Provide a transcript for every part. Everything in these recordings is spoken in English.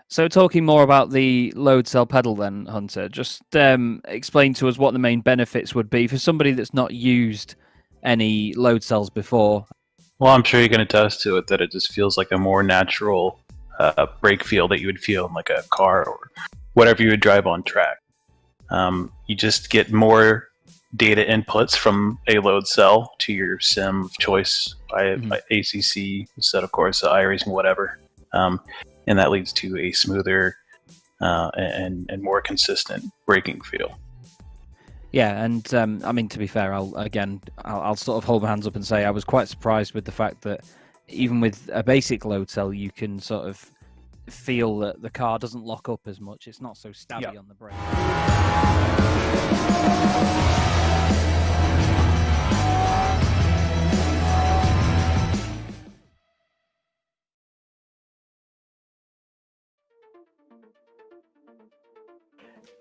So talking more about the load cell pedal then, Hunter, just explain to us what the main benefits would be for somebody that's not used any load cells before. Well, I'm sure you can attest to it that it just feels like a more natural brake feel that you would feel in like a car or whatever you would drive on track. You just get more data inputs from a load cell to your sim of choice by ACC, Assetto, Corsa, iRacing, whatever. And that leads to a smoother and more consistent braking feel. Yeah, and I mean, to be fair, I'll sort of hold my hands up and say I was quite surprised with the fact that even with a basic load cell, you can sort of feel that the car doesn't lock up as much. It's not so stabby on the brake.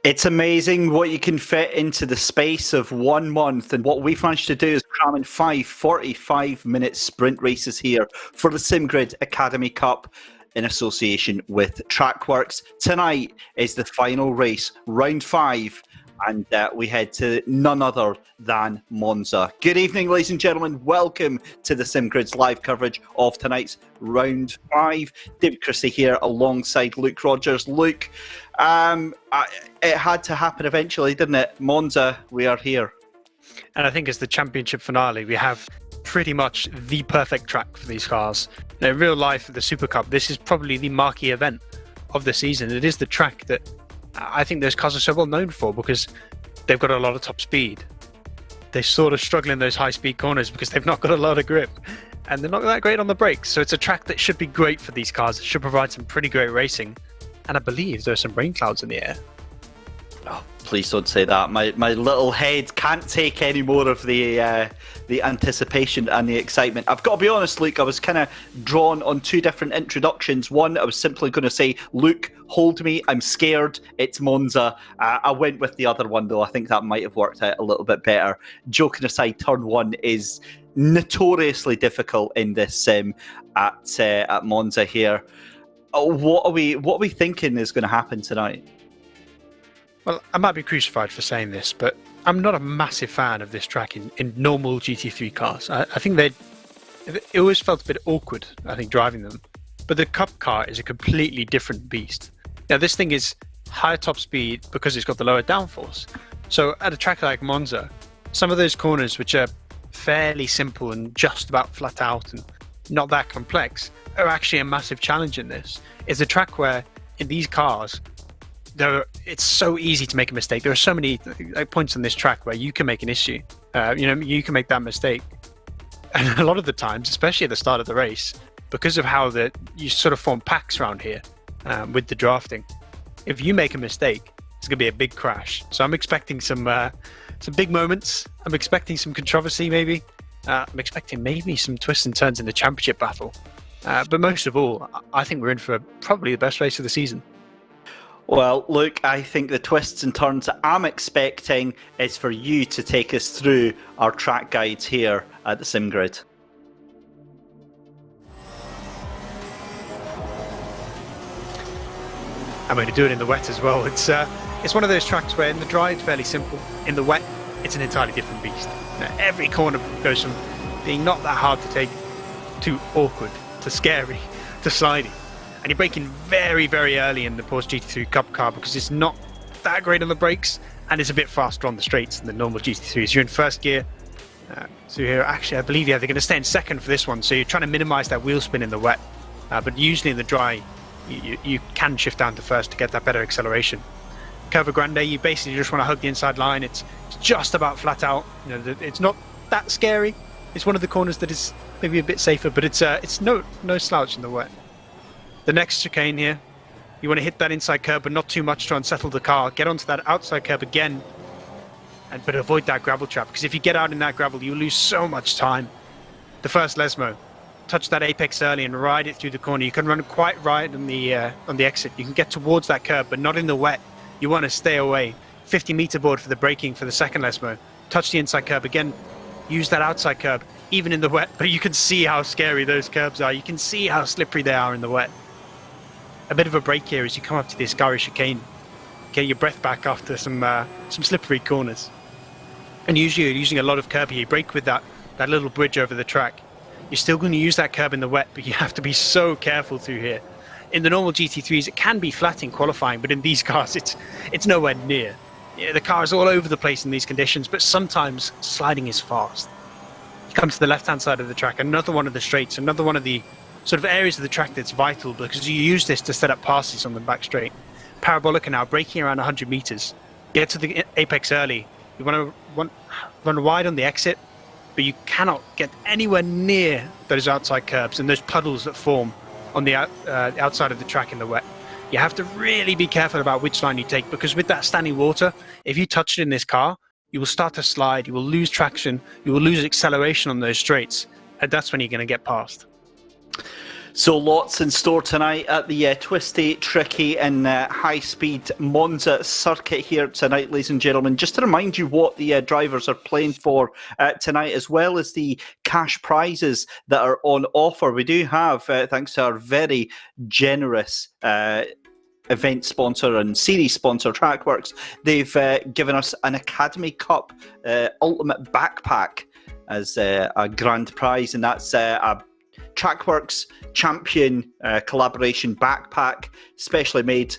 It's amazing what you can fit into the space of 1 month, and what we've managed to do is cram in 5 45-minute sprint races here for the SimGrid Academy Cup in association with Trackworks. Tonight is the final race, round 5, and we head to none other than Monza. Good evening, ladies and gentlemen. Welcome to the SimGrid's live coverage of tonight's round 5. David Christie here alongside Luke Rogers. Luke, it had to happen eventually, didn't it? Monza, we are here. And I think as the championship finale, we have pretty much the perfect track for these cars. In real life, the Super Cup, this is probably the marquee event of the season. It is the track that I think those cars are so well known for because they've got a lot of top speed. They sort of struggle in those high-speed corners because they've not got a lot of grip. And they're not that great on the brakes. So it's a track that should be great for these cars. It should provide some pretty great racing. And I believe there are some rain clouds in the air. Oh, please don't say that. My little head can't take any more of the anticipation and the excitement. I've got to be honest, Luke, I was kind of drawn on 2 different introductions. One, I was simply going to say, Luke, hold me, I'm scared, it's Monza. I went with the other one, though. I think that might have worked out a little bit better. Joking aside, turn 1 is notoriously difficult in this sim at Monza here. What are we thinking is going to happen tonight? Well, I might be crucified for saying this, but I'm not a massive fan of this track in normal GT3 cars. I think it always felt a bit awkward, I think, driving them. But the Cup car is a completely different beast. Now, this thing is higher top speed because it's got the lower downforce. So at a track like Monza, some of those corners, which are fairly simple and just about flat out and not that complex, are actually a massive challenge in this. It's a track where, in these cars, it's so easy to make a mistake. There are so many points on this track where you can make an issue. You can make that mistake. And a lot of the times, especially at the start of the race, because of how you sort of form packs around here with the drafting, if you make a mistake, it's going to be a big crash. So I'm expecting some big moments. I'm expecting some controversy, maybe. I'm expecting maybe some twists and turns in the championship battle. But most of all, I think we're in for probably the best race of the season. Well, look, I think the twists and turns that I'm expecting is for you to take us through our track guides here at the SimGrid. I'm going to do it in the wet as well. It's one of those tracks where in the dry it's fairly simple. In the wet, it's an entirely different beast. Every corner goes from being not that hard to take to awkward, to scary, to slidey. And you're braking very, very early in the Porsche GT3 Cup car because it's not that great on the brakes and it's a bit faster on the straights than the normal GT3s. You're in first gear. So here, actually, I believe, they're going to stay in second for this one. So you're trying to minimize that wheel spin in the wet. But usually in the dry, you can shift down to first to get that better acceleration. Curva Grande, you basically just want to hug the inside line. It's just about flat out. It's not that scary. It's one of the corners that is maybe a bit safer, but it's no slouch in the wet. The next chicane here, you want to hit that inside curb, but not too much to unsettle the car. Get onto that outside curb again, but avoid that gravel trap, because if you get out in that gravel, you lose so much time. The first Lesmo, touch that apex early and ride it through the corner. You can run quite right on the exit. You can get towards that curb, but not in the wet. You want to stay away. 50-meter board for the braking for the second Lesmo. Touch the inside curb again. Use that outside curb, even in the wet. But you can see how scary those curbs are. You can see how slippery they are in the wet. a bit of a break here as you come up to this Gary chicane. Get your breath back after some slippery corners. And usually you're using a lot of curb here. You brake with that little bridge over the track. You're still going to use that curb in the wet, but you have to be so careful through here. In the normal GT3s, it can be flat in qualifying, but in these cars, it's nowhere near. Yeah, the car is all over the place in these conditions, but sometimes sliding is fast. You come to the left-hand side of the track, another one of the straights, another one of the sort of areas of the track that's vital because you use this to set up passes on the back straight. Parabolica now, braking around 100 meters. Get to the apex early. You want to run wide on the exit, but you cannot get anywhere near those outside curbs and those puddles that form on the outside of the track in the wet. You have to really be careful about which line you take because with that standing water, if you touch it in this car, you will start to slide, you will lose traction, you will lose acceleration on those straights, and that's when you're going to get past. So lots in store tonight at the twisty, tricky and high-speed Monza circuit here tonight, ladies and gentlemen. Just to remind you what the drivers are playing for tonight, as well as the cash prizes that are on offer. We do have, thanks to our very generous event sponsor and series sponsor, Trackworks, they've given us an Academy Cup Ultimate Backpack as a grand prize, and that's a Trackworks Champion collaboration backpack, specially made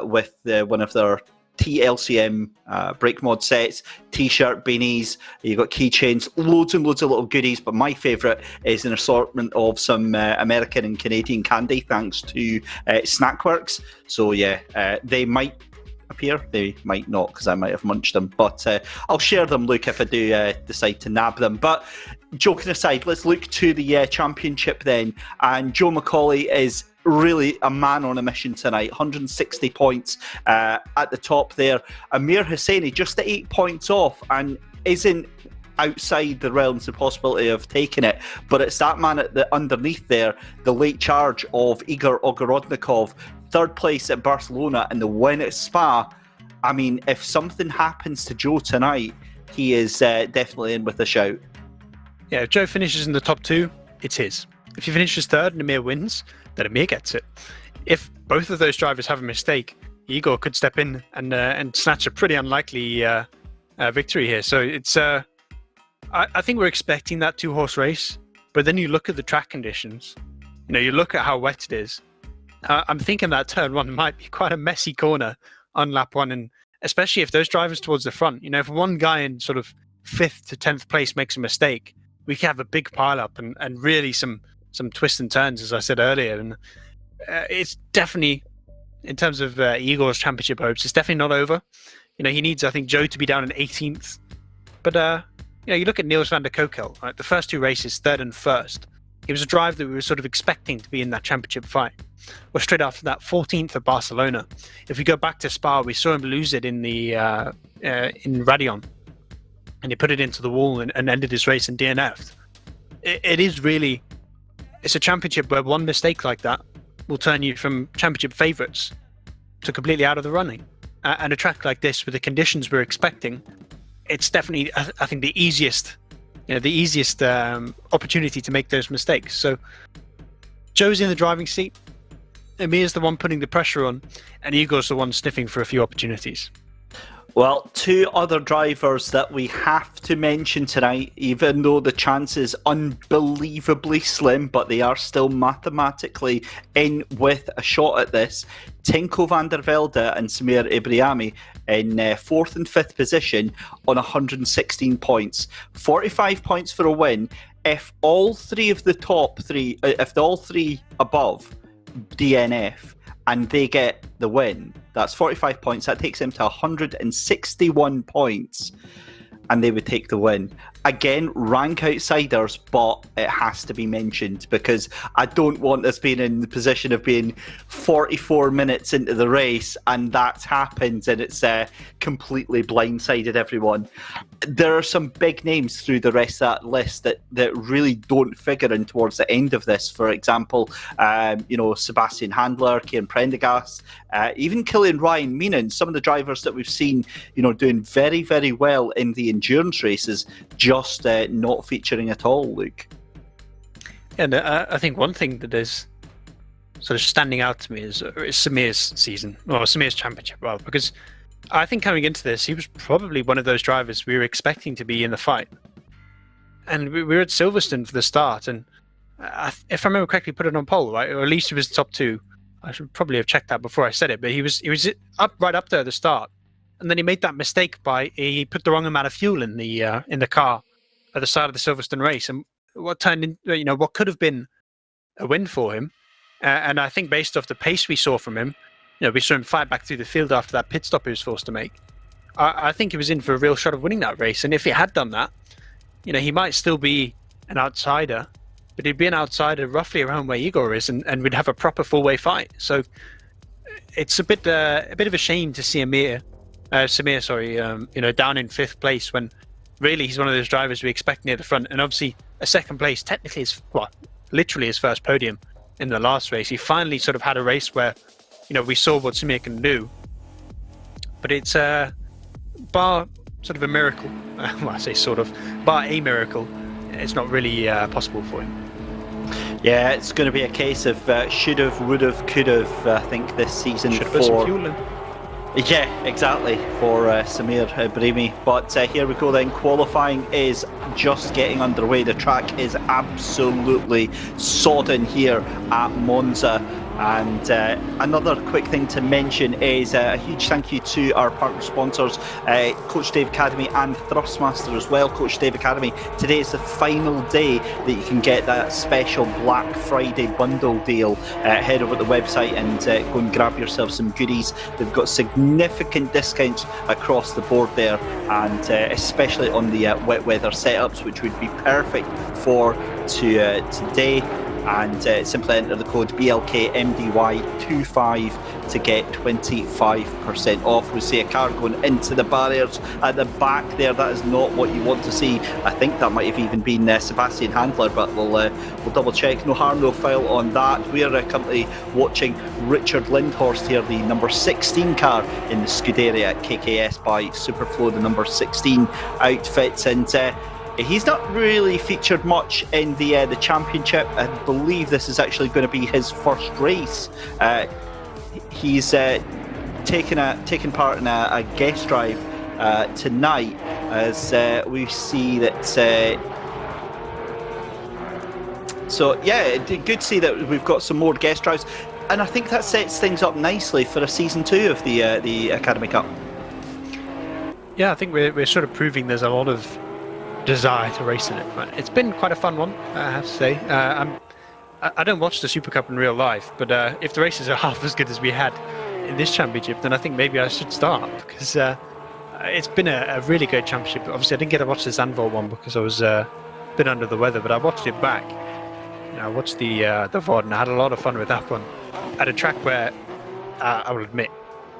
with one of their TLCM brake mod sets, t-shirt, beanies, you've got keychains, loads and loads of little goodies, but my favourite is an assortment of some American and Canadian candy, thanks to Snackworks. So yeah, they might appear, they might not, because I might have munched them, but I'll share them, Luke, if I do decide to nab them. But joking aside, let's look to the championship then, and Joe McCauley is really a man on a mission tonight. 160 points at the top there. Amir Hosseini just 8 points off and isn't outside the realms of possibility of taking it, but it's that man at the underneath there, the late charge of Igor Ogorodnikov, third place at Barcelona and the win at Spa. I mean, if something happens to Joe tonight, he is definitely in with a shout. Yeah, if Joe finishes in the top two, it's his. If he finishes third and Amir wins, then Amir gets it. If both of those drivers have a mistake, Igor could step in and snatch a pretty unlikely victory here. So it's I think we're expecting that two-horse race, but then you look at the track conditions. You know, you look at how wet it is. I'm thinking that turn one might be quite a messy corner on lap one, and especially if those drivers towards the front, you know, if one guy in sort of 5th to 10th place makes a mistake, we can have a big pile up and really some twists and turns, as I said earlier. And it's definitely, in terms of Igor's championship hopes, it's definitely not over. You know, he needs, I think, Joe to be down in 18th. But, you know, you look at Niels van der Kokel, right? The first two races, third and first. He was a driver that we were sort of expecting to be in that championship fight. Well, straight after that, 14th at Barcelona. If we go back to Spa, we saw him lose it in the in Radion. And he put it into the wall and ended his race and DNF'd. It is really, it's a championship where one mistake like that will turn you from championship favourites to completely out of the running. And a track like this, with the conditions we're expecting, it's definitely, I think, the easiest opportunity to make those mistakes. So Joe's in the driving seat, Amir's the one putting the pressure on, and Igor's the one sniffing for a few opportunities. Well, two other drivers that we have to mention tonight, even though the chance is unbelievably slim, but they are still mathematically in with a shot at this. Tinko van der Velde and Samir Ibrahimi in 4th and 5th position on 116 points. 45 points for a win. If all three of the top three, if all three above DNF and they get the win, that's 45 points. That takes them to 161 points, and they would take the win. Again, rank outsiders, but it has to be mentioned because I don't want us being in the position of being 44 minutes into the race and that's happened and it's completely blindsided everyone. There are some big names through the rest of that list that really don't figure in towards the end of this. For example, Sebastian Handler, Kieran Prendergast, even Killian Ryan Meenan, some of the drivers that we've seen, doing very, very well in the endurance races, just not featuring at all, Luke. And I think one thing that is sort of standing out to me is Samir's season, or Samir's championship, rather, because I think coming into this, he was probably one of those drivers we were expecting to be in the fight. And we were at Silverstone for the start, and if I remember correctly, put it on pole, right? Or at least he was top 2. I should probably have checked that before I said it, but he was right up there at the start, and then he made that mistake by he put the wrong amount of fuel in the car at the start of the Silverstone race, and what turned in, what could have been a win for him. And I think based off the pace we saw from him, we saw him fight back through the field after that pit stop he was forced to make. I think he was in for a real shot of winning that race, and if he had done that, he might still be an outsider, but he'd be an outsider roughly around where Igor is, and we'd have a proper full-way fight. So it's a bit of a shame to see Samir, down in 5th place when really he's one of those drivers we expect near the front, and obviously a 2nd place technically is literally his first podium in the last race. He finally sort of had a race where we saw what Samir can do, but it's bar sort of a miracle. Well, I say sort of, bar a miracle, it's not really possible for him. Yeah, it's going to be a case of should have, would have, could have. I think this season Should have put some fuel in. Yeah, exactly, for Samir Brahimi. But here we go then. Qualifying is just getting underway. The track is absolutely sodden here at Monza. And another quick thing to mention is a huge thank you to our partner sponsors, Coach Dave Academy and Thrustmaster as well. Coach Dave Academy, today is the final day that you can get that special Black Friday bundle deal. Head over to the website and go and grab yourself some goodies. They've got significant discounts across the board there, and especially on the wet weather setups, which would be perfect for today. And simply enter the code BLKMDY25 to get 25% off. We see a car going into the barriers at the back there. That is not what you want to see. I think that might have even been Sebastian Handler, but we'll double check. No harm, no foul on that. We're currently watching Richard Lindhorst here, the number 16 car in the Scuderia at KKS by Superflow, the number 16 outfits, and he's not really featured much in the championship. I believe this is actually going to be his first race. He's taken part in a guest drive tonight, as we see that. So yeah, good to see that we've got some more guest drives, and I think that sets things up nicely for a season 2 of the Academy Cup. Yeah, I think we're sort of proving there's a lot of desire to race in it. It's been quite a fun one, I have to say. I don't watch the Super Cup in real life, but if the races are half as good as we had in this championship, then I think maybe I should start, because it's been a really great championship. Obviously, I didn't get to watch the Zandvoort one because I was a bit under the weather, but I watched it back. I watched the VOD, and I had a lot of fun with that one at a track where I will admit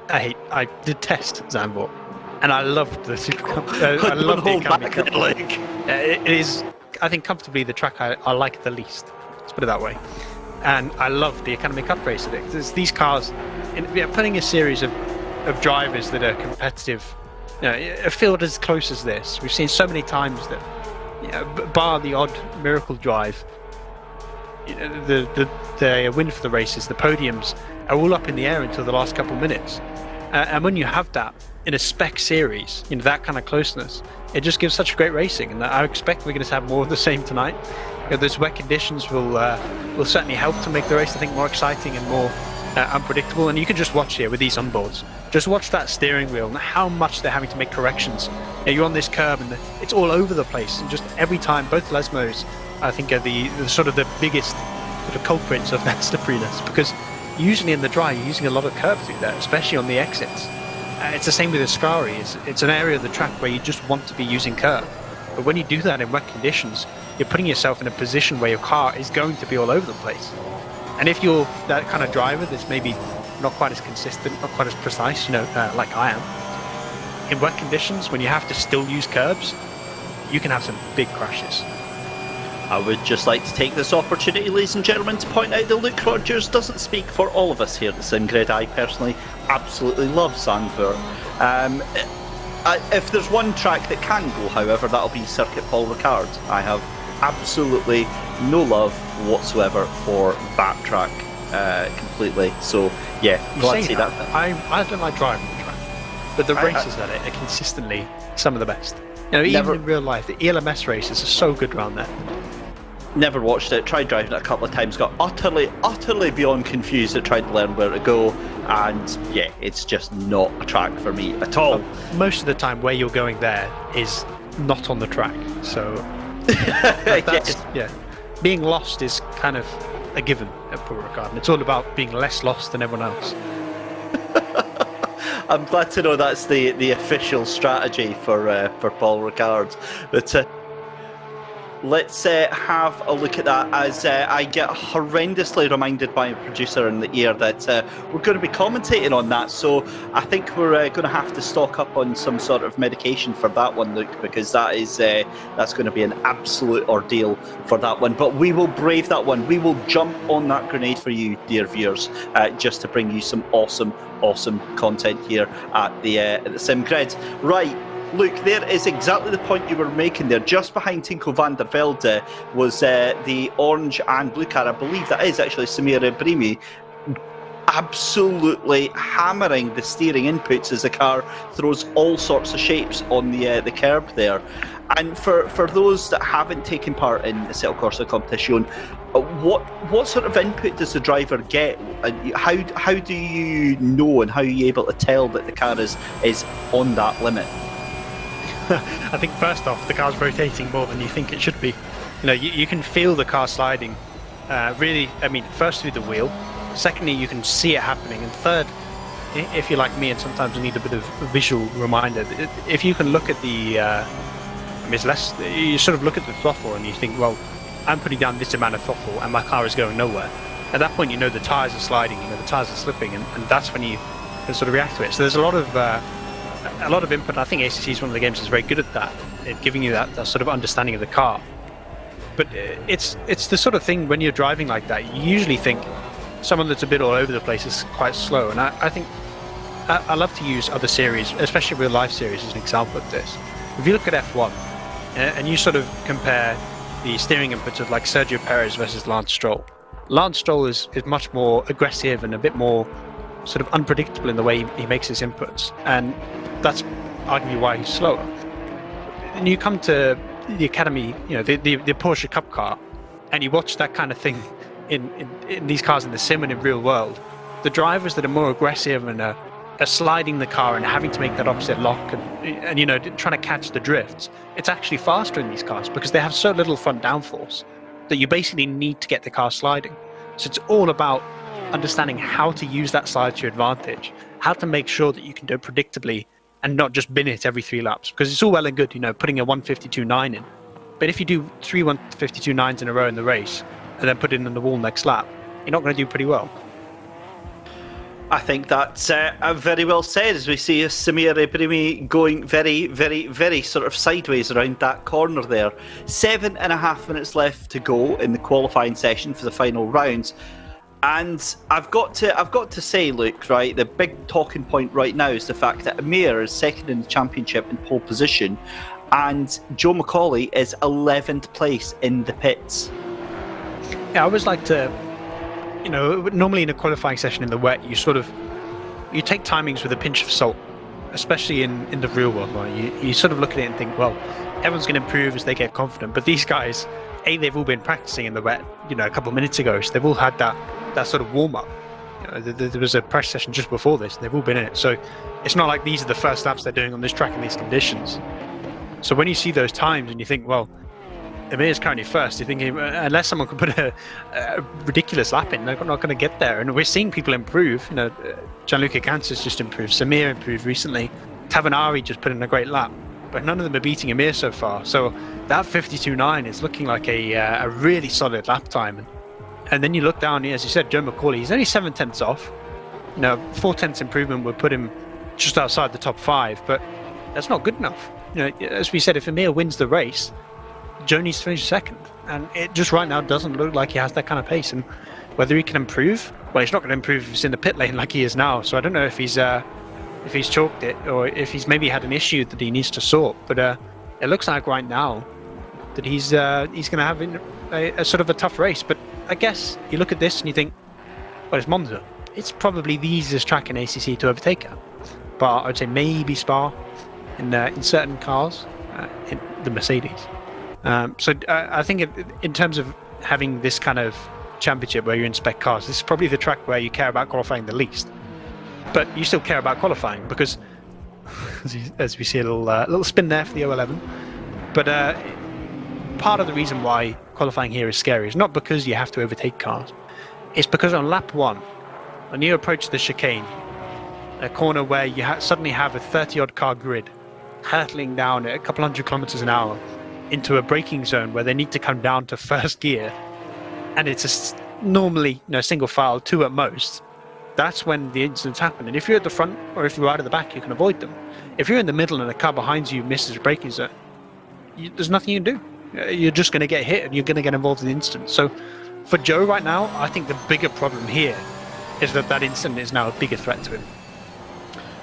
I detest Zandvoort. And I loved the Super Cup. I love the Academy Cup. It is, I think, comfortably the track I like the least. Let's put it that way. And I love the Academy Cup race of it. There's these cars, putting a series of drivers that are competitive. A field as close as this, we've seen so many times that, bar the odd miracle drive, the win for the races, the podiums are all up in the air until the last couple of minutes. And when you have that in a spec series, that kind of closeness, it just gives such great racing. And I expect we're going to have more of the same tonight. Those wet conditions will certainly help to make the race, I think, more exciting and more unpredictable. And you can just watch here with these onboards. Just watch that steering wheel and how much they're having to make corrections. You're on this curb and it's all over the place. And just every time, both Lesmos, I think, are the sort of the biggest sort of culprits of that slipperiness, because usually in the dry you're using a lot of curb through there, especially on the exits. It's the same with Ascari. It's an area of the track where you just want to be using curb, but when you do that in wet conditions, you're putting yourself in a position where your car is going to be all over the place. And if you're that kind of driver that's maybe not quite as consistent, not quite as precise, like I am, in wet conditions when you have to still use curbs, you can have some big crashes. I would just like to take this opportunity, ladies and gentlemen, to point out that Luke Rogers doesn't speak for all of us here at the SimGrid. I personally absolutely love Zandvoort. If there's one track that can go, however, that'll be Circuit Paul Ricard. I have absolutely no love whatsoever for that track. completely. So yeah, You glad to say see that. that. I don't like driving the track, but the races at it are consistently some of the best. You know, even in real life, the ELMS races are so good around there. Never watched it, tried driving it a couple of times, got utterly beyond confused at trying to learn where to go, and yeah, it's just not a track for me at all. Most of the time where you're going there is not on the track, so that's, yeah, being lost is kind of a given at Paul Ricard, and it's all about being less lost than everyone else. I'm glad to know that's the official strategy for Paul Ricard, but let's have a look at that as I get horrendously reminded by a producer in the ear that we're going to be commentating on that. So I think we're going to have to stock up on some sort of medication for that one, Luke, because that's going to be an absolute ordeal for that one. But we will brave that one. We will jump on that grenade for you, dear viewers, just to bring you some awesome content here at the Sim Grid. Right. Luke, there is exactly the point you were making there. Just behind Tinko van der Velde was the orange and blue car. I believe that is actually Samir Ibrahimi, absolutely hammering the steering inputs as the car throws all sorts of shapes on the curb there. And for those that haven't taken part in the Assetto Corsa competition, what sort of input does the driver get? How do you know, and how are you able to tell that the car is on that limit? I think first off, the car's rotating more than you think it should be. You know, you can feel the car sliding. Really, I mean, first through the wheel. Secondly, you can see it happening. And third, if you're like me and sometimes you need a bit of a visual reminder, if you can look at the, it's less. You sort of look at the throttle and you think, well, I'm putting down this amount of throttle and my car is going nowhere. At that point, you know the tyres are sliding, you know the tyres are slipping, and that's when you can sort of react to it. So there's a lot of input. I think ACC is one of the games that's very good at that, at giving you that sort of understanding of the car. But it's the sort of thing when you're driving like that, you usually think someone that's a bit all over the place is quite slow. And I think I love to use other series, especially real life series, as an example of this. If you look at F1 and you sort of compare the steering inputs of like Sergio Perez versus Lance Stroll. Lance Stroll is much more aggressive and a bit more sort of unpredictable in the way he makes his inputs, and that's arguably why he's slower. And you come to the academy, you know, the Porsche Cup car, and you watch that kind of thing in these cars in the sim and in real world. The drivers that are more aggressive and are sliding the car and having to make that opposite lock and you know, trying to catch the drifts, it's actually faster in these cars because they have so little front downforce that you basically need to get the car sliding. So it's all about understanding how to use that slide to your advantage, how to make sure that you can do it predictably and not just bin it every 3 laps, because it's all well and good, you know, putting a 152.9 in, but if you do 3 152.9s in a row in the race and then put it in the wall next lap, you're not going to do pretty well. I think that's very well said, as we see Samir Ibrahimi going very, very, very sort of sideways around that corner there. 7.5 minutes left to go in the qualifying session for the final round. And I've got to say, Luke, right, the big talking point right now is the fact that Amir is second in the championship in pole position, and Joe McCauley is 11th place in the pits. Yeah, I always like to, you know, normally in a qualifying session in the wet, you take timings with a pinch of salt, especially in the real world. Right? You sort of look at it and think, well, everyone's going to improve as they get confident. But these guys, they've all been practicing in the wet, you know, a couple of minutes ago, so they've all had that sort of warm up. You know, there was a press session just before this, and they've all been in it. So it's not like these are the first laps they're doing on this track in these conditions. So when you see those times and you think, well, Amir is currently first, you're thinking, unless someone can put a ridiculous lap in, they're not going to get there. And we're seeing people improve. You know, Gianluca Ganser's just improved. Samir improved recently. Tavanari just put in a great lap. But none of them are beating Amir so far. So that 52.9 is looking like a really solid lap time. And then you look down, as you said, Joe McCauley, he's only 7 tenths off. You know, 4 tenths improvement would put him just outside the top 5, but that's not good enough. You know, as we said, if Amir wins the race, Joe needs to finish second. And it just right now doesn't look like he has that kind of pace. And whether he can improve, well, he's not going to improve if he's in the pit lane like he is now. So I don't know if he's chalked it or if he's maybe had an issue that he needs to sort. But it looks like right now that he's going to have a sort of a tough race. But I guess you look at this and you think, well, it's Monza. It's probably the easiest track in ACC to overtake at. But I'd say maybe Spa in certain cars, in the Mercedes. So I think in terms of having this kind of championship where you inspect cars, this is probably the track where you care about qualifying the least. But you still care about qualifying because, as we see a little spin there for the 011. But part of the reason why qualifying here is scary is not because you have to overtake cars. It's because on lap 1, when you approach the chicane, a corner where you suddenly have a 30-odd car grid hurtling down at a couple hundred kilometers an hour into a braking zone where they need to come down to first gear, and it's normally single file, 2 at most, that's when the incidents happen. And if you're at the front or if you're out of the back, you can avoid them. If you're in the middle and a car behind you misses a braking zone, there's nothing you can do. You're just going to get hit and you're going to get involved in the incident. So for Joe right now, I think the bigger problem here is that incident is now a bigger threat to him.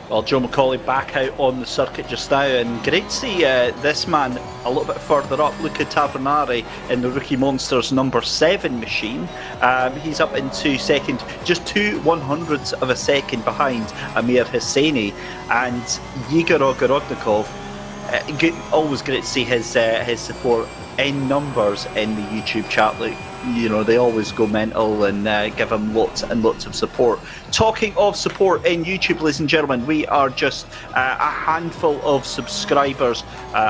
Well, Joe McCauley back out on the circuit just now, and great to see this man a little bit further up, Luca Tavernari in the Rookie Monsters number 7 machine. He's up into second, just 2/100ths of a second behind Amir Hosseini, and Igor Ogorodnikov. Always great to see his support in numbers in the YouTube chat. Like, they always go mental and give him lots and lots of support. Talking of support in YouTube, ladies and gentlemen, we are just a handful of subscribers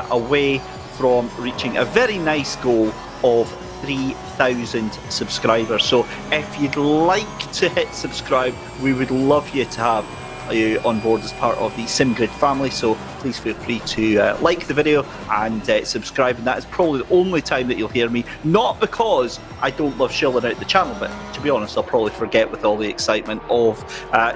away from reaching a very nice goal of 3,000 subscribers. So if you'd like to hit subscribe, we would love you to have you on board as part of the SimGrid family, so please feel free to like the video and subscribe, and that is probably the only time that you'll hear me, not because I don't love shilling out the channel, but to be honest I'll probably forget with all the excitement of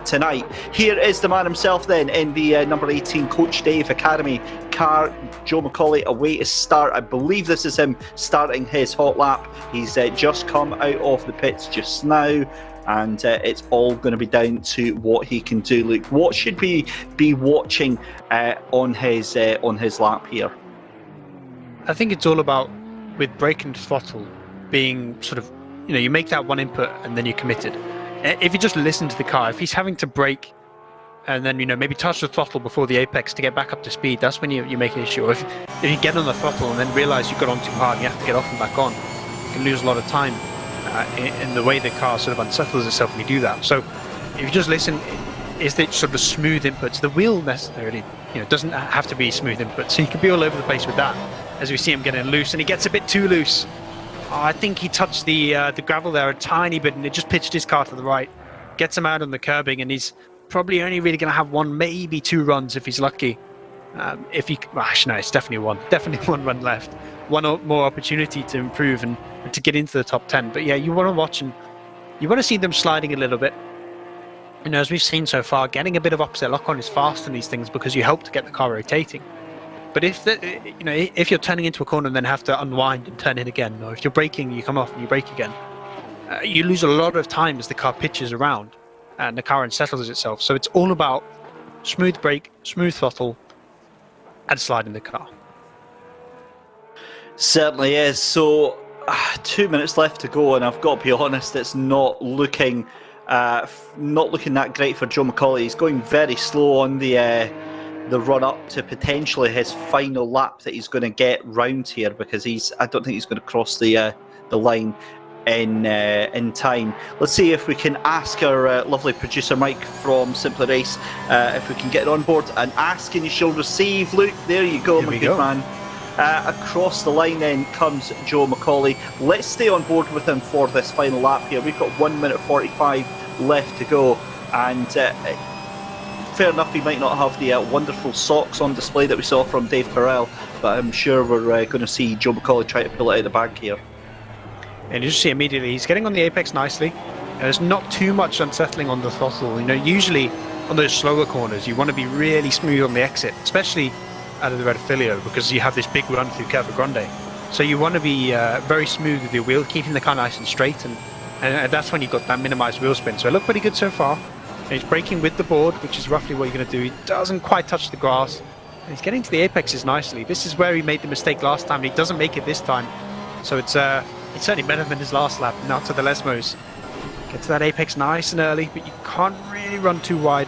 tonight. Here is the man himself then in the number 18 Coach Dave Academy car, Joe McCauley away to start. I believe this is him starting his hot lap. He's just come out of the pits just now, and it's all going to be down to what he can do. Look, what should we be watching on his lap here? I think it's all about, with brake and throttle being sort of, you make that one input and then you're committed. If you just listen to the car, if he's having to brake and then maybe touch the throttle before the apex to get back up to speed, that's when you make an issue. Or if you get on the throttle and then realize you got on too hard and you have to get off and back on, you can lose a lot of time. In the way the car sort of unsettles itself when you do that. So if you just listen, is it sort of smooth inputs? The wheel necessarily, doesn't have to be smooth input, so you can be all over the place with that. As we see him getting loose, and he gets a bit too loose. I think he touched the gravel there a tiny bit, and it just pitched his car to the right. Gets him out on the curbing, and he's probably only really going to have 1, maybe 2 runs if he's lucky. Actually, no, it's definitely one run left. One more opportunity to improve and to get into the top 10. But yeah, you want to watch and you want to see them sliding a little bit. As we've seen so far, getting a bit of opposite lock-on is fast in these things because you help to get the car rotating. But if you're turning into a corner and then have to unwind and turn in again, or if you're braking, you come off and you brake again, you lose a lot of time as the car pitches around and the car unsettles itself. So it's all about smooth brake, smooth throttle, and sliding the car. Certainly is. So 2 minutes left to go, and I've got to be honest, it's not looking that great for Joe McCauley. He's going very slow on the run up to potentially his final lap that he's going to get round here, because I don't think he's going to cross the line in time. Let's see if we can ask our lovely producer Mike from Simply Race if we can get on board and ask, and you shall receive. Luke, there you go, my good man. Across the line then comes Joe McCauley. Let's stay on board with him for this final lap here. We've got 1 minute 45 left to go, and fair enough, he might not have the wonderful socks on display that we saw from Dave Carell, but I'm sure we're going to see Joe McCauley try to pull it out of the bag here. And you just see immediately he's getting on the apex nicely. There's not too much unsettling on the throttle. Usually on those slower corners you want to be really smooth on the exit, especially out of the Red Filio, because you have this big run through Curva Grande. So you want to be very smooth with your wheel, keeping the car nice and straight, and that's when you've got that minimized wheel spin. So it looked pretty good so far. And he's braking with the board, which is roughly what you're going to do. He doesn't quite touch the grass. And he's getting to the apexes nicely. This is where he made the mistake last time, and he doesn't make it this time. So it's certainly better than his last lap. Now to the Lesmos. Get to that apex nice and early, but you can't really run too wide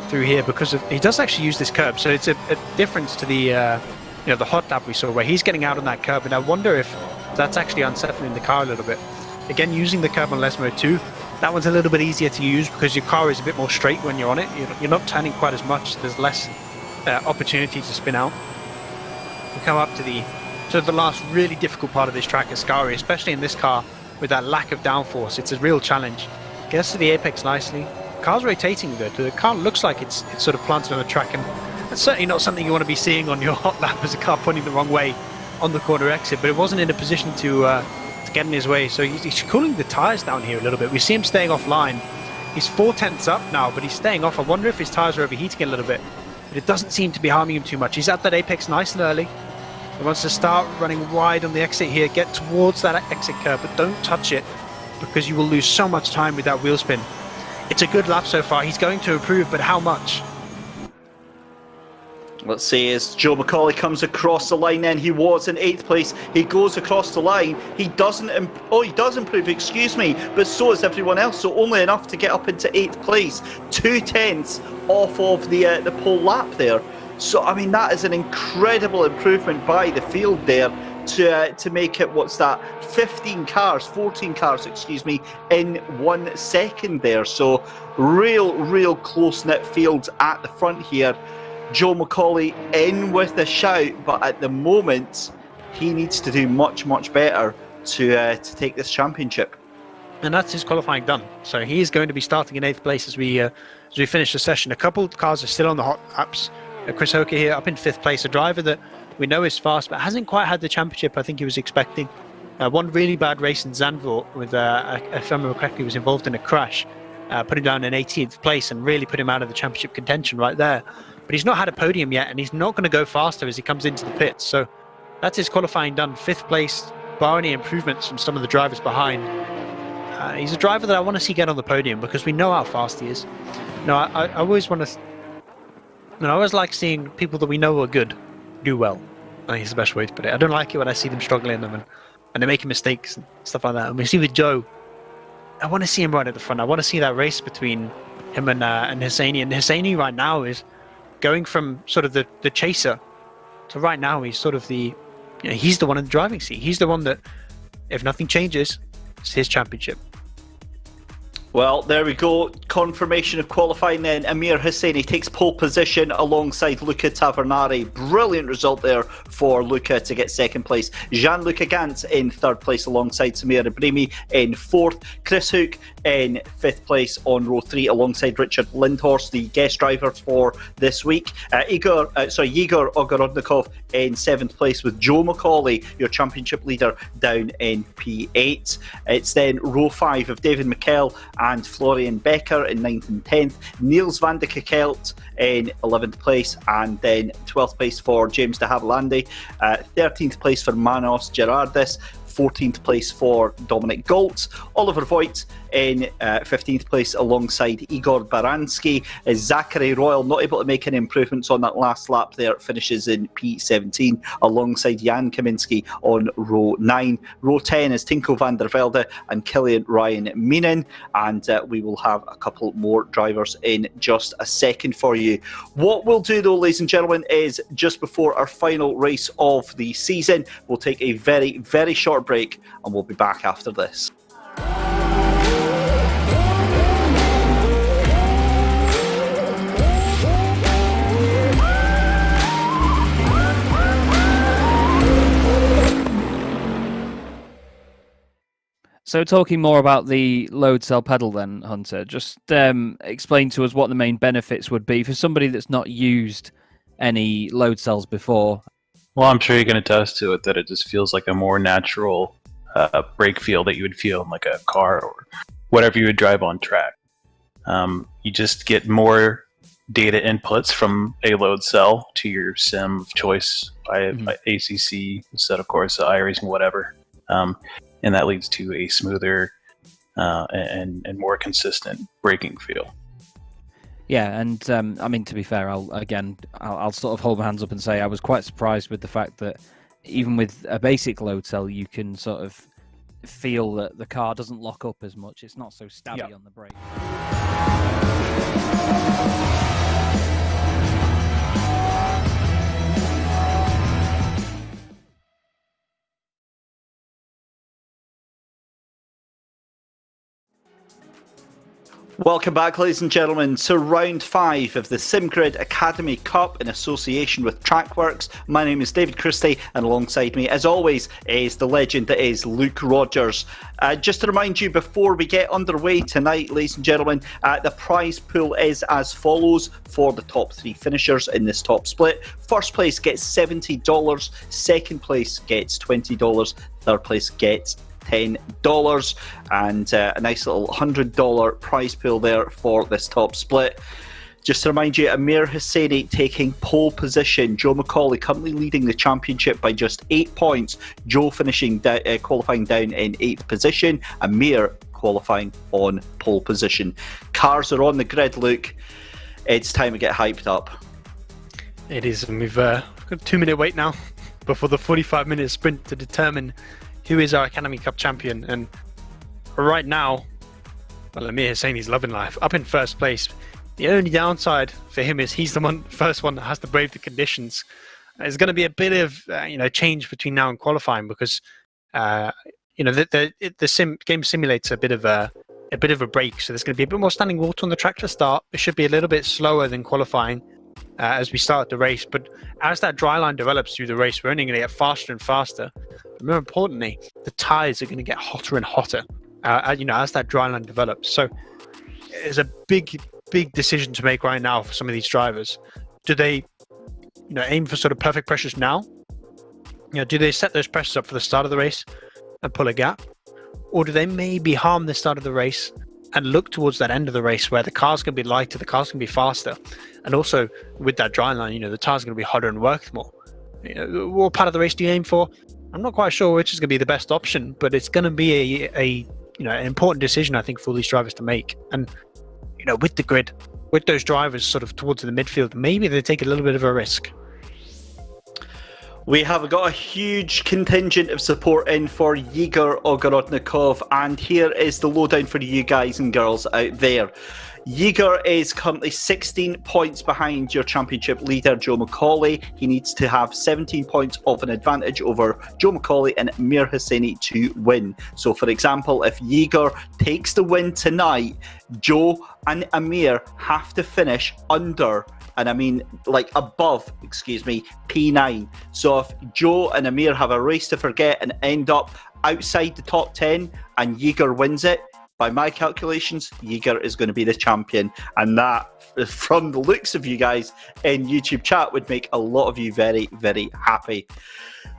through here because he does actually use this curb. So it's a difference to the the hot lap we saw where he's getting out on that curb, and I wonder if that's actually unsettling the car a little bit. Again, using the curb on Les Mode 2, that one's a little bit easier to use because your car is a bit more straight when you're on it. You're not turning quite as much. There's less opportunity to spin out. We come up to the last really difficult part of this track, Ascari, especially in this car with that lack of downforce. It's a real challenge. Gets to the apex nicely. Car's rotating good. The car looks like it's sort of planted on the track, and that's certainly not something you want to be seeing on your hot lap as a car pointing the wrong way on the corner exit, but it wasn't in a position to get in his way, so he's cooling the tyres down here a little bit. We see him staying offline. He's 4/10 up now, but he's staying off. I wonder if his tyres are overheating a little bit, but it doesn't seem to be harming him too much. He's at that apex nice and early. He wants to start running wide on the exit here, get towards that exit curve, but don't touch it because you will lose so much time with that wheel spin. It's a good lap so far. He's going to improve, but how much? Let's see, as Joe McCauley comes across the line then, he was in 8th place, he goes across the line, he does improve, excuse me, but so is everyone else, so only enough to get up into 8th place, 2/10 off of the pole lap there. So, I mean, that is an incredible improvement by the field there to make it, 14 cars, excuse me, in 1 second there. So, real close-knit field at the front here. Joe McCauley in with a shout, but at the moment he needs to do much better to take this championship. And that's his qualifying done. So he is going to be starting in 8th place as we finish the session. A couple of cars are still on the hot laps. Chris Hoker here up in 5th place, a driver that we know is fast but hasn't quite had the championship I think he was expecting. One really bad race in Zandvoort with, if I remember correctly, he was involved in a crash, put him down in 18th place and really put him out of the championship contention right there. But he's not had a podium yet, and he's not going to go faster as he comes into the pits. So that's his qualifying done. 5th place, bar any improvements from some of the drivers behind. He's a driver that I want to see get on the podium because we know how fast he is. I always want to... I always like seeing people that we know are good do well. I think it's the best way to put it. I don't like it when I see them struggling and they're making mistakes and stuff like that. And we see with Joe, I want to see him right at the front. I want to see that race between him and Hosseini. And Hosseini right now is going from sort of the chaser to right now he's sort of he's the one in the driving seat. He's the one that, if nothing changes, it's his championship. Well, there we go. Confirmation of qualifying then. Amir Hosseini takes pole position alongside Luca Tavernari. Brilliant result there for Luca to get 2nd place. Jean-Luc Gant in 3rd place alongside Samir Ibrahimi in 4th. Chris Hook in 5th place on row 3 alongside Richard Lindhorst, the guest driver for this week. Igor Ogorodnikov in 7th place with Joe McCauley, your championship leader, down in P8. It's then row 5 of David McKell and Florian Becker in 9th and 10th. Niels van de Kekelt in 11th place, and then 12th place for James de Havilland. 13th place for Manos Gerardis. 14th place for Dominic Galt. Oliver Voigt in 15th place alongside Igor Baranski. Zachary Royal not able to make any improvements on that last lap there, finishes in P17 alongside Jan Kaminski on row 9. Row 10 is Tinko van der Velde and Kilian Ryan Meenan, and we will have a couple more drivers in just a second for you. What we'll do though, ladies and gentlemen, is just before our final race of the season, we'll take a very short break and we'll be back after this. So talking more about the load cell pedal then, Hunter, just explain to us what the main benefits would be for somebody that's not used any load cells before. Well, I'm sure you can attest to it that it just feels like a more natural brake feel that you would feel in like a car or whatever you would drive on track. You just get more data inputs from a load cell to your sim of choice by ACC, Assetto, Corsa, iRacing, whatever. And that leads to a smoother and more consistent braking feel. Yeah, and I mean, to be fair, I'll sort of hold my hands up and say I was quite surprised with the fact that even with a basic load cell, you can sort of feel that the car doesn't lock up as much. It's not so stabby on the brake. Welcome back, ladies and gentlemen, to round 5 of the SimGrid Academy Cup in association with Trackworks. My name is David Christie, and alongside me, as always, is the legend that is Luke Rogers. Just to remind you, before we get underway tonight, ladies and gentlemen, the prize pool is as follows for the top 3 finishers in this top split. First place gets $70, second place gets $20, third place gets $10, and a nice little $100 prize pool there for this top split. Just to remind you, Amir Hosseini taking pole position. Joe McCauley currently leading the championship by just 8 points. Joe finishing qualifying down in 8th position. Amir qualifying on pole position. Cars are on the grid, Luke. It's time to get hyped up. It is, and we've got a 2-minute wait now before the 45-minute sprint to determine who is our Academy Cup champion. And right now, well, Amir Hosseini's loving life, up in first place. The only downside for him is he's the first one that has to brave the conditions. There's going to be a bit of change between now and qualifying because the game simulates a bit of a break, so there's going to be a bit more standing water on the track to start. It should be a little bit slower than qualifying as we start the race, but as that dry line develops through the race, we're only going to get faster and faster. But more importantly, the tyres are going to get hotter and hotter as that dry line develops. So it's a big decision to make right now for some of these drivers. Do they aim for sort of perfect pressures now? Do they set those pressures up for the start of the race and pull a gap? Or do they maybe harm the start of the race and look towards that end of the race where the car's going to be lighter, the car's going to be faster, and also with that dry line, the tyre's going to be hotter and work more. What part of the race do you aim for? I'm not quite sure which is going to be the best option, but it's going to be an important decision, I think, for all these drivers to make. And with the grid, with those drivers sort of towards the midfield, maybe they take a little bit of a risk. We have got a huge contingent of support in for Igor Ogorodnikov, and here is the lowdown for you guys and girls out there. Igor is currently 16 points behind your championship leader, Joe McCauley. He needs to have 17 points of an advantage over Joe McCauley and Amir Hosseini to win. So, for example, if Igor takes the win tonight, Joe and Amir have to finish under, and I mean above, P9. So if Joe and Amir have a race to forget and end up outside the top 10 and Igor wins it, by my calculations, Igor is going to be the champion. And that, from the looks of you guys in YouTube chat, would make a lot of you very, very happy.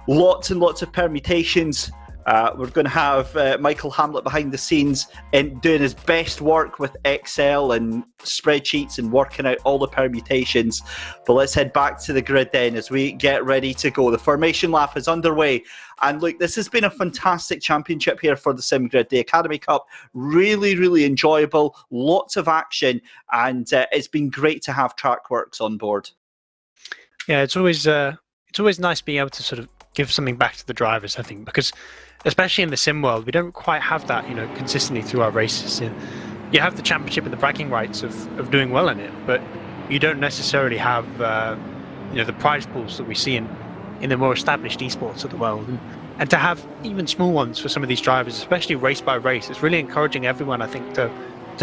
Lots and lots of permutations. We're going to have Michael Hamlet behind the scenes and doing his best work with Excel and spreadsheets and working out all the permutations. But let's head back to the grid then as we get ready to go. The formation lap is underway. And look, this has been a fantastic championship here for the SimGrid. The Academy Cup, really, really enjoyable. Lots of action. And it's been great to have Trackworks on board. Yeah, it's always nice being able to sort of give something back to the drivers, I think, because especially in the sim world, we don't quite have that, consistently through our races. You have the championship and the bragging rights of doing well in it, but you don't necessarily have, the prize pools that we see in the more established esports of the world. And to have even small ones for some of these drivers, especially race by race, it's really encouraging everyone, I think, to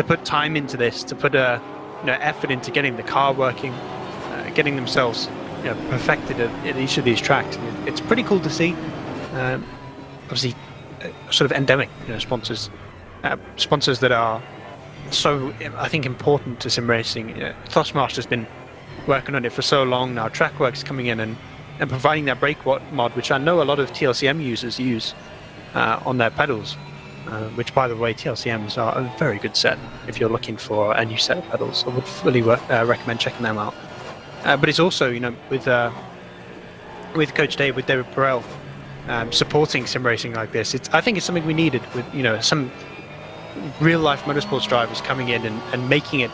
put time into this, to put effort into getting the car working, getting themselves perfected at each of these tracks. And it's pretty cool to see. Obviously, sort of endemic, sponsors that are so, I think, important to sim racing. Thrustmaster's been working on it for so long now. Trackworks coming in and providing that brake mod, which I know a lot of TLCM users use on their pedals. Which, by the way, TLCMs are a very good set if you're looking for a new set of pedals. I would fully recommend checking them out. But it's also, with Coach Dave, with David Perel, supporting sim racing like this. I think it's something we needed with, some real life motorsports drivers coming in and making it,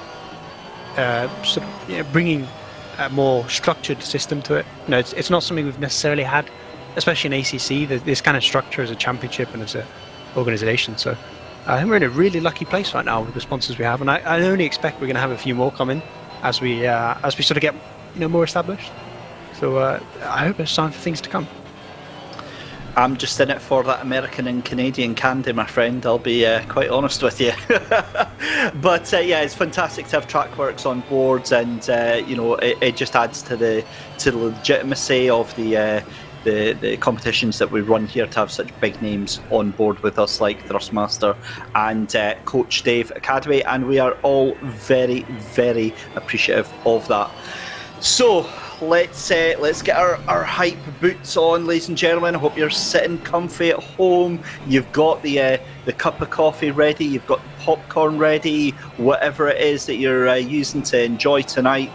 bringing a more structured system to it. It's not something we've necessarily had, especially in ACC. This kind of structure as a championship and as organisation. So I think we're in a really lucky place right now with the sponsors we have, and I only expect we're going to have a few more coming as we sort of get more established. So I hope it's time for things to come. I'm just in it for that American and Canadian candy, my friend. I'll be quite honest with you. But yeah, it's fantastic to have Trackworks on board, and it just adds to the legitimacy of the competitions that we run here, to have such big names on board with us like Thrustmaster and Coach Dave Academy, and we are all very, very appreciative of that. So let's get our hype boots on, ladies and gentlemen. I hope you're sitting comfy at home. You've got the cup of coffee ready, you've got the popcorn ready, whatever it is that you're using to enjoy tonight.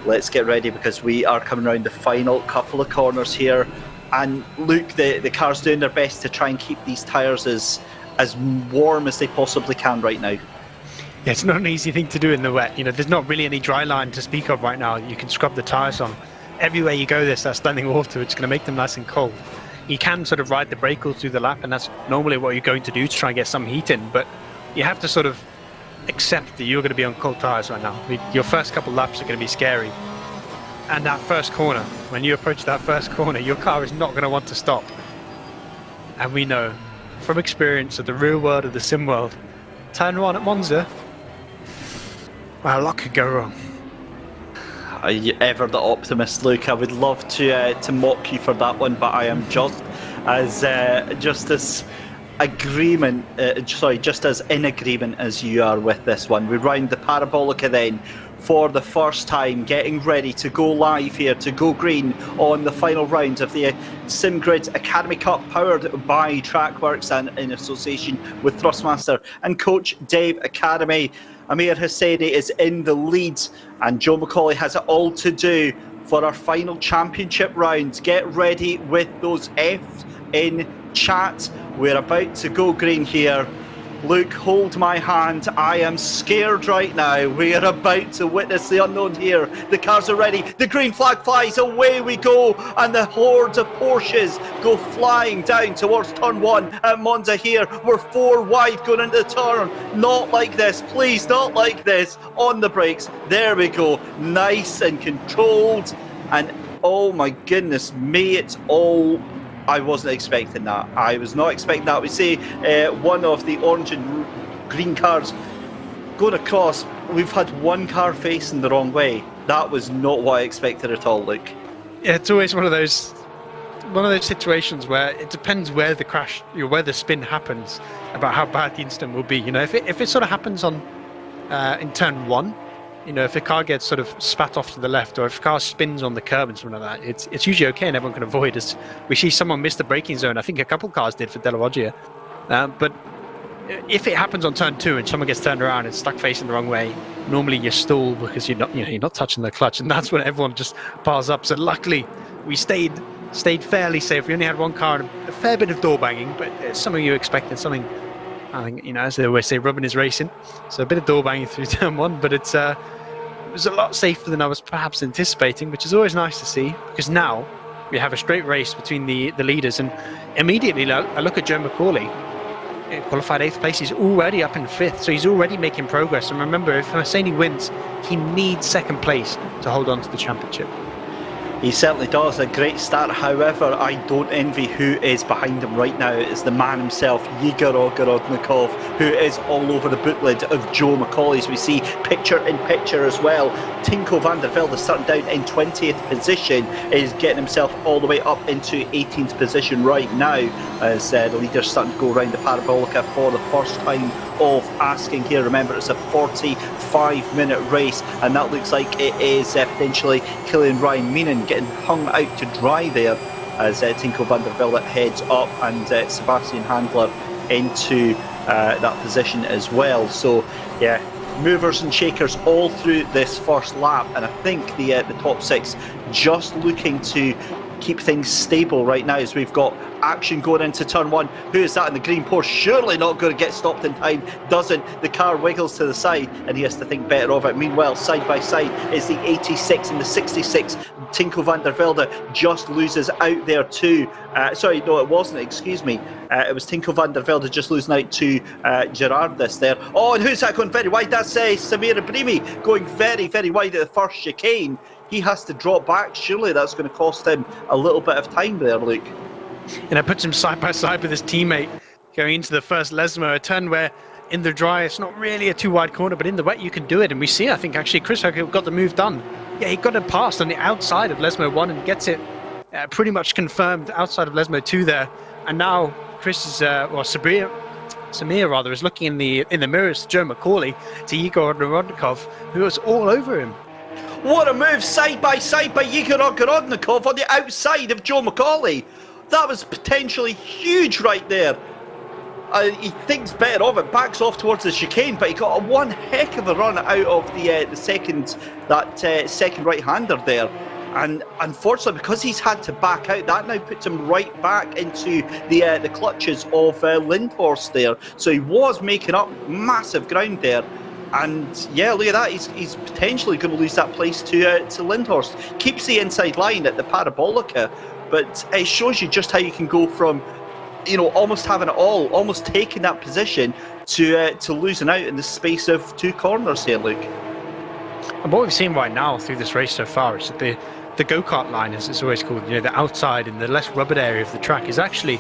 Let's get ready, because we are coming around the final couple of corners here. And Luke, the car's doing their best to try and keep these tyres as warm as they possibly can right now. Yeah, it's not an easy thing to do in the wet. There's not really any dry line to speak of right now. You can scrub the tyres on. Everywhere you go, there's that standing water. It's going to make them nice and cold. You can sort of ride the brake all through the lap, and that's normally what you're going to do to try and get some heat in. But you have to sort of accept that you're going to be on cold tyres right now. Your first couple laps are going to be scary. And that first corner, when you approach that first corner, your car is not going to want to stop. And we know from experience of the real world, of the sim world, turn one at Monza, well, a lot could go wrong. Are you ever the optimist, Luke? I would love to mock you for that one, but I am just as in agreement as you are with this one. We round the Parabolica then for the first time, getting ready to go live here, to go green on the final round of the SimGrid Academy Cup, powered by Trackworks and in association with Thrustmaster and Coach Dave Academy. Amir Hosseini is in the lead, and Joe McCauley has it all to do for our final championship round. Get ready with those F's in chat. We're about to go green here. Luke, hold my hand. I am scared right now. We are about to witness the unknown here. The cars are ready. The green flag flies. Away we go. And the hordes of Porsches go flying down towards turn one at Monza here. We're 4 wide going into the turn. Not like this. Please, not like this. On the brakes. There we go. Nice and controlled. And oh my goodness me, it's all... I wasn't expecting that. I was not expecting that. We see one of the orange and green cars going across. We've had one car facing the wrong way. That was not what I expected at all, Luke. Yeah, it's always one of those situations where it depends where the crash, where the spin happens, about how bad the incident will be. If it sort of happens on in turn one, if a car gets sort of spat off to the left, or if a car spins on the curb and something like that, it's usually okay and everyone can avoid it. We see someone miss the braking zone. I think a couple of cars did for Della Loggia. But if it happens on turn two and someone gets turned around and stuck facing the wrong way, normally you stall because you're not touching the clutch, and that's when everyone just piles up. So luckily, we stayed fairly safe. We only had one car and a fair bit of door banging, but it's something you expected. Something, I think, as they always say, rubbing is racing. So a bit of door banging through turn one, but it was a lot safer than I was perhaps anticipating, which is always nice to see, because now we have a straight race between the leaders. And immediately I look at Joe McCauley, qualified 8th place. He's already up in 5th, so he's already making progress. And remember, if Hosseini wins, he needs 2nd place to hold on to the championship. He certainly does. A great start. However, I don't envy who is behind him right now. It's the man himself, Igor Ogorodnikov, who is all over the bootlet of Joe McCauley, as we see picture in picture as well. Tinko van der Velde starting down in 20th position, is getting himself all the way up into 18th position right now, as the leaders starting to go around the Parabolica for the first time of asking here. Remember, it's a 45-minute race, and that looks like it is potentially Killian Ryan Meenan getting hung out to dry there, as Tinko van der Velde heads up, and Sebastian Handler into that position as well. So yeah, movers and shakers all through this first lap, and I think the top 6 just looking to keep things stable right now, as we've got action going into turn 1. Who is that in the green Porsche? Surely not going to get stopped in time. Doesn't. The car wiggles to the side and he has to think better of it. Meanwhile, side by side is the 86 and the 66 Tinko van der Velde just loses out there too. Sorry, no, it wasn't, excuse me. It was Tinko van der Velde just losing out to Gerardus there. Oh, and who's that going very wide? That's Samir Ibrahimi going very, very wide at the first chicane. He has to drop back. Surely that's going to cost him a little bit of time there, Luke. And it puts him side by side with his teammate going into the first Lesmo, a turn where in the dry it's not really a too wide corner, but in the wet you can do it. And we see, I think, actually Chris Hook got the move done. Yeah, he got it past on the outside of Lesmo 1 and gets it pretty much confirmed outside of Lesmo 2 there. And now Chris is, Samir rather, is looking in the mirrors to Joe McCauley, to Igor Narodnikov, who was all over him. What a move, side by Igor Ogorodnikov on the outside of Joe McCauley. That was potentially huge right there. He thinks better of it, backs off towards the chicane, but he got one heck of a run out of the second right-hander there. And unfortunately, because he's had to back out, that now puts him right back into the clutches of Lindhorst there. So he was making up massive ground there. And yeah, look at that. He's potentially going to lose that place to Lindhorst. Keeps the inside line at the Parabolica, but it shows you just how you can go from, almost having it all, almost taking that position to losing out in the space of 2 corners here, Luke. And what we've seen right now through this race so far is that the go-kart line, as it's always called, the outside and the less rubbered area of the track is actually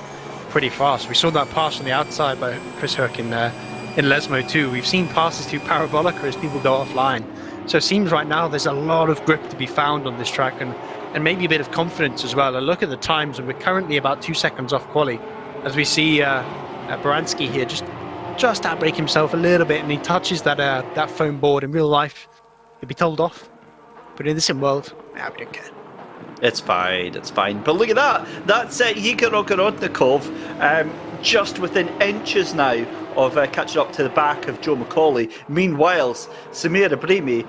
pretty fast. We saw that pass on the outside by Chris Hook in Lesmo 2. We've seen passes through Parabolica as people go offline. So it seems right now there's a lot of grip to be found on this track and maybe a bit of confidence as well. A look at the times, and we're currently about 2 seconds off quali. As we see Baranski here just outbrake himself a little bit, and he touches that foam board. In real life, he'd be told off. But in the sim world, we don't care. It's fine. But look at that. That's Igor Ogorodnikov just within inches now of catching up to the back of Joe McCauley. Meanwhile, Samir Ibrahimi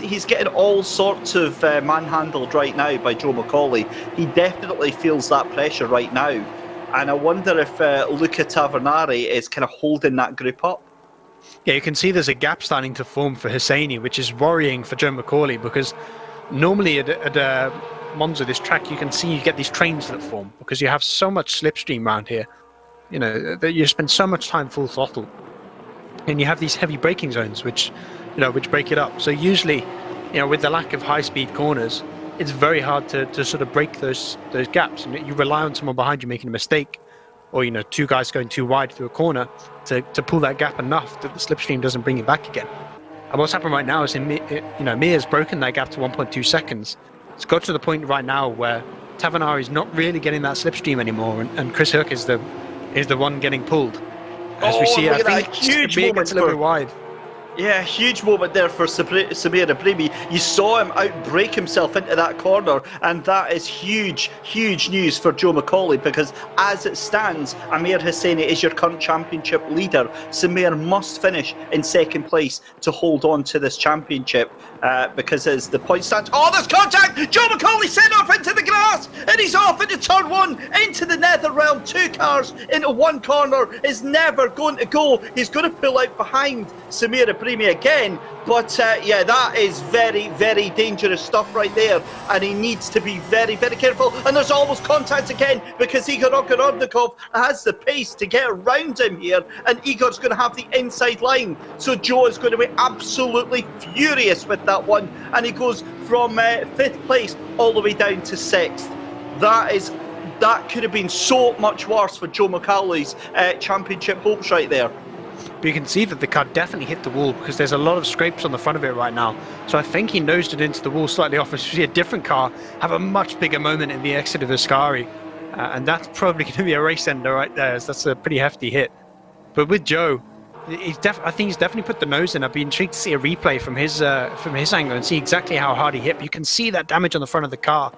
he's getting all sorts of manhandled right now by Joe McCauley. He definitely feels that pressure right now. And I wonder if Luca Tavernari is kind of holding that group up. Yeah, you can see there's a gap starting to form for Hosseini, which is worrying for Joe McCauley, because normally at Monza, this track, you can see you get these trains that form because you have so much slipstream around here. That you spend so much time full throttle, and you have these heavy braking zones which break it up. So usually, with the lack of high-speed corners, it's very hard to sort of break those gaps, and you rely on someone behind you making a mistake, or 2 guys going too wide through a corner to pull that gap enough that the slipstream doesn't bring it back again. And what's happened right now is Mir's broken that gap to 1.2 seconds. It's got to the point right now where Tavernari is not really getting that slipstream anymore, and Chris Hook is the one getting pulled. As we see, I think huge Mir gets a little bit wide. Yeah, huge moment there for Samir Ibrahimi. You saw him outbrake himself into that corner, and that is huge news for Joe McCauley, because as it stands, Amir Hosseini is your current championship leader. Samir must finish in second place to hold on to this championship, because as the point stands... Oh, there's contact! Joe McCauley sent off into the grass, and he's off into turn 1, into the nether realm. 2 cars into 1 corner is never going to go. He's going to pull out behind Samir Ibrahimi again, but yeah, that is very, very dangerous stuff right there, and he needs to be very, very careful. And there's almost contact again, because Igor Ogorodnikov has the pace to get around him here, and Igor's going to have the inside line, so Joe is going to be absolutely furious with that one, and he goes from 5th place all the way down to 6th. That could have been so much worse for Joe McCauley's championship hopes right there. But you can see that the car definitely hit the wall, because there's a lot of scrapes on the front of it right now. So I think he nosed it into the wall slightly off. We see a different car have a much bigger moment in the exit of Ascari. And that's probably going to be a race ender right there, as that's a pretty hefty hit. But with Joe, I think he's definitely put the nose in. I'd be intrigued to see a replay from his angle and see exactly how hard he hit. But you can see that damage on the front of the car.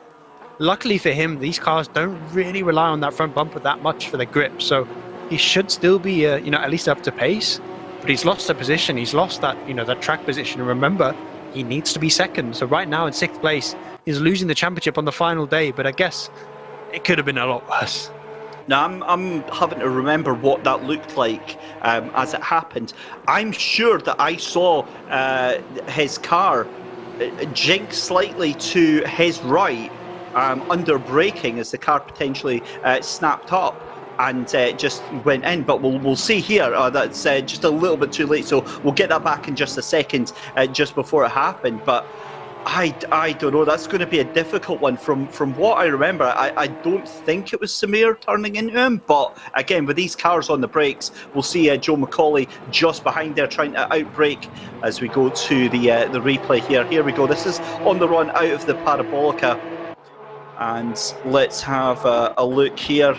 Luckily for him, these cars don't really rely on that front bumper that much for their grip. So he should still be, at least up to pace, but he's lost a position. He's lost that, that track position. And remember, he needs to be second. So right now in 6th place, he's losing the championship on the final day. But I guess it could have been a lot worse. Now, I'm having to remember what that looked like as it happened. I'm sure that I saw his car jinked slightly to his right, under braking as the car potentially snapped up and just went in. But we'll see here, that's just a little bit too late, so we'll get that back in just a second, just before it happened. But I don't know, that's going to be a difficult one. From what I remember, I don't think it was Samir turning into him, but again, with these cars on the brakes, we'll see Joe McCauley just behind there trying to outbrake as we go to the replay here. Here we go, this is on the run out of the Parabolica, and let's have a look here.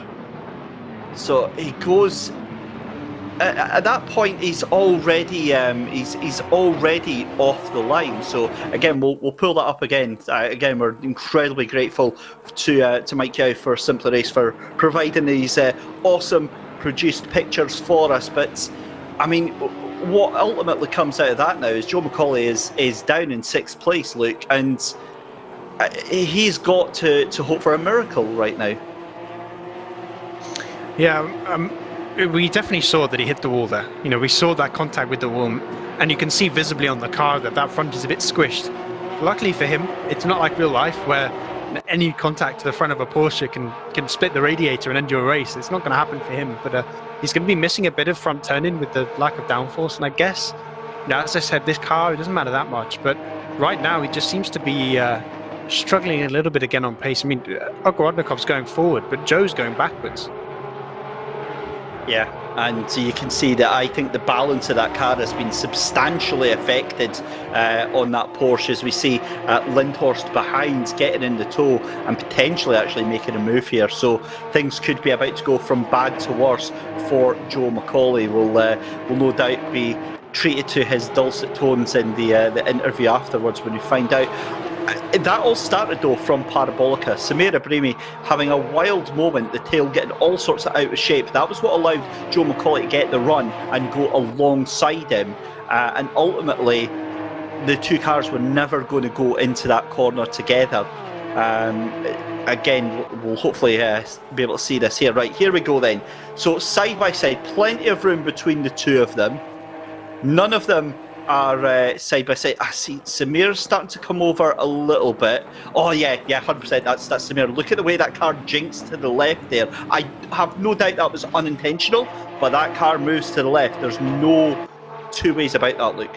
So he goes at that point. He's already he's already off the line. So again, we'll pull that up again. Again, we're incredibly grateful to Mike Yao for Simply Race for providing these awesome produced pictures for us. But I mean, what ultimately comes out of that now is Joe McCauley is down in 6th place, Luke, and he's got to hope for a miracle right now. Yeah, we definitely saw that he hit the wall there. You know, we saw that contact with the wall, and you can see visibly on the car that front is a bit squished. Luckily for him, it's not like real life where any contact to the front of a Porsche can split the radiator and end your race. It's not going to happen for him, but he's going to be missing a bit of front turning with the lack of downforce. And I guess, you know, as I said, this car, it doesn't matter that much, but right now he just seems to be struggling a little bit again on pace. I mean, Ogrodnikov's going forward, but Joe's going backwards. Yeah, and you can see that I think the balance of that car has been substantially affected on that Porsche, as we see Lindhorst behind getting in the tow and potentially actually making a move here. So things could be about to go from bad to worse for Joe McCauley. Will no doubt be treated to his dulcet tones in the interview afterwards when we find out. That all started though from Parabolica. Samir Ibrahimi having a wild moment, the tail getting all sorts of out of shape. That was what allowed Joe McCauley to get the run and go alongside him. And ultimately, the two cars were never going to go into that corner together. Again, we'll hopefully be able to see this here. Right, here we go then. So side by side, plenty of room between the two of them. None of them are side by side. I see Samir's starting to come over a little bit. Oh yeah, 100%. That's Samir. Look at the way that car jinks to the left there. I have no doubt that was unintentional, but that car moves to the left. There's no two ways about that, Luke.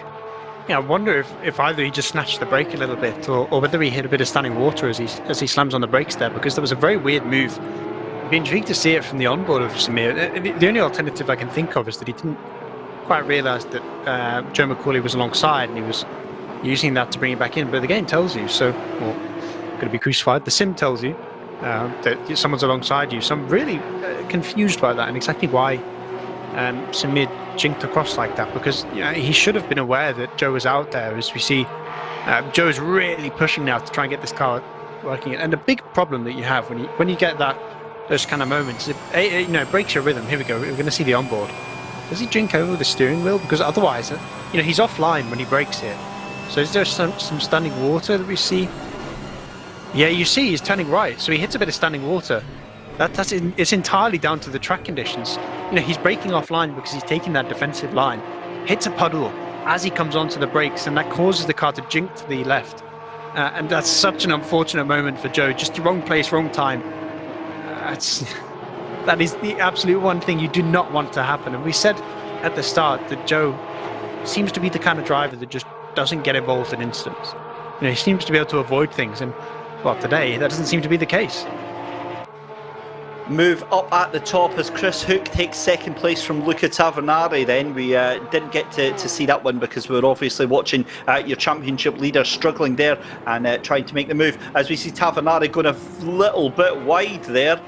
Yeah, I wonder if either he just snatched the brake a little bit, or whether he hit a bit of standing water as he slams on the brakes there, because there was a very weird move. I'd be intrigued to see it from the onboard of Samir. The only alternative I can think of is that he didn't quite realised that Joe McCauley was alongside and he was using that to bring it back in. But the game tells you, so, well, going to be crucified. The sim tells you that someone's alongside you. So I'm really confused by that and exactly why Samir jinked across like that, because he should have been aware that Joe was out there. As we see, Joe is really pushing now to try and get this car working. And the big problem that you have when you get those kind of moments, it breaks your rhythm. Here we go. We're going to see the onboard. Does he drink over the steering wheel? Because otherwise, he's offline when he brakes it. So is there some standing water that we see? Yeah, you see he's turning right, so he hits a bit of standing water. It's entirely down to the track conditions. He's braking offline because he's taking that defensive line, hits a puddle as he comes onto the brakes, and that causes the car to jink to the left. And that's such an unfortunate moment for Joe. Just the wrong place, wrong time. That is the absolute one thing you do not want to happen. And we said at the start that Joe seems to be the kind of driver that just doesn't get involved in incidents. He seems to be able to avoid things. And, well, today, that doesn't seem to be the case. Move up at the top as Chris Hook takes second place from Luca Tavernari then. We didn't get to see that one because we were obviously watching your championship leader struggling there and trying to make the move. As we see Tavernari going a little bit wide there.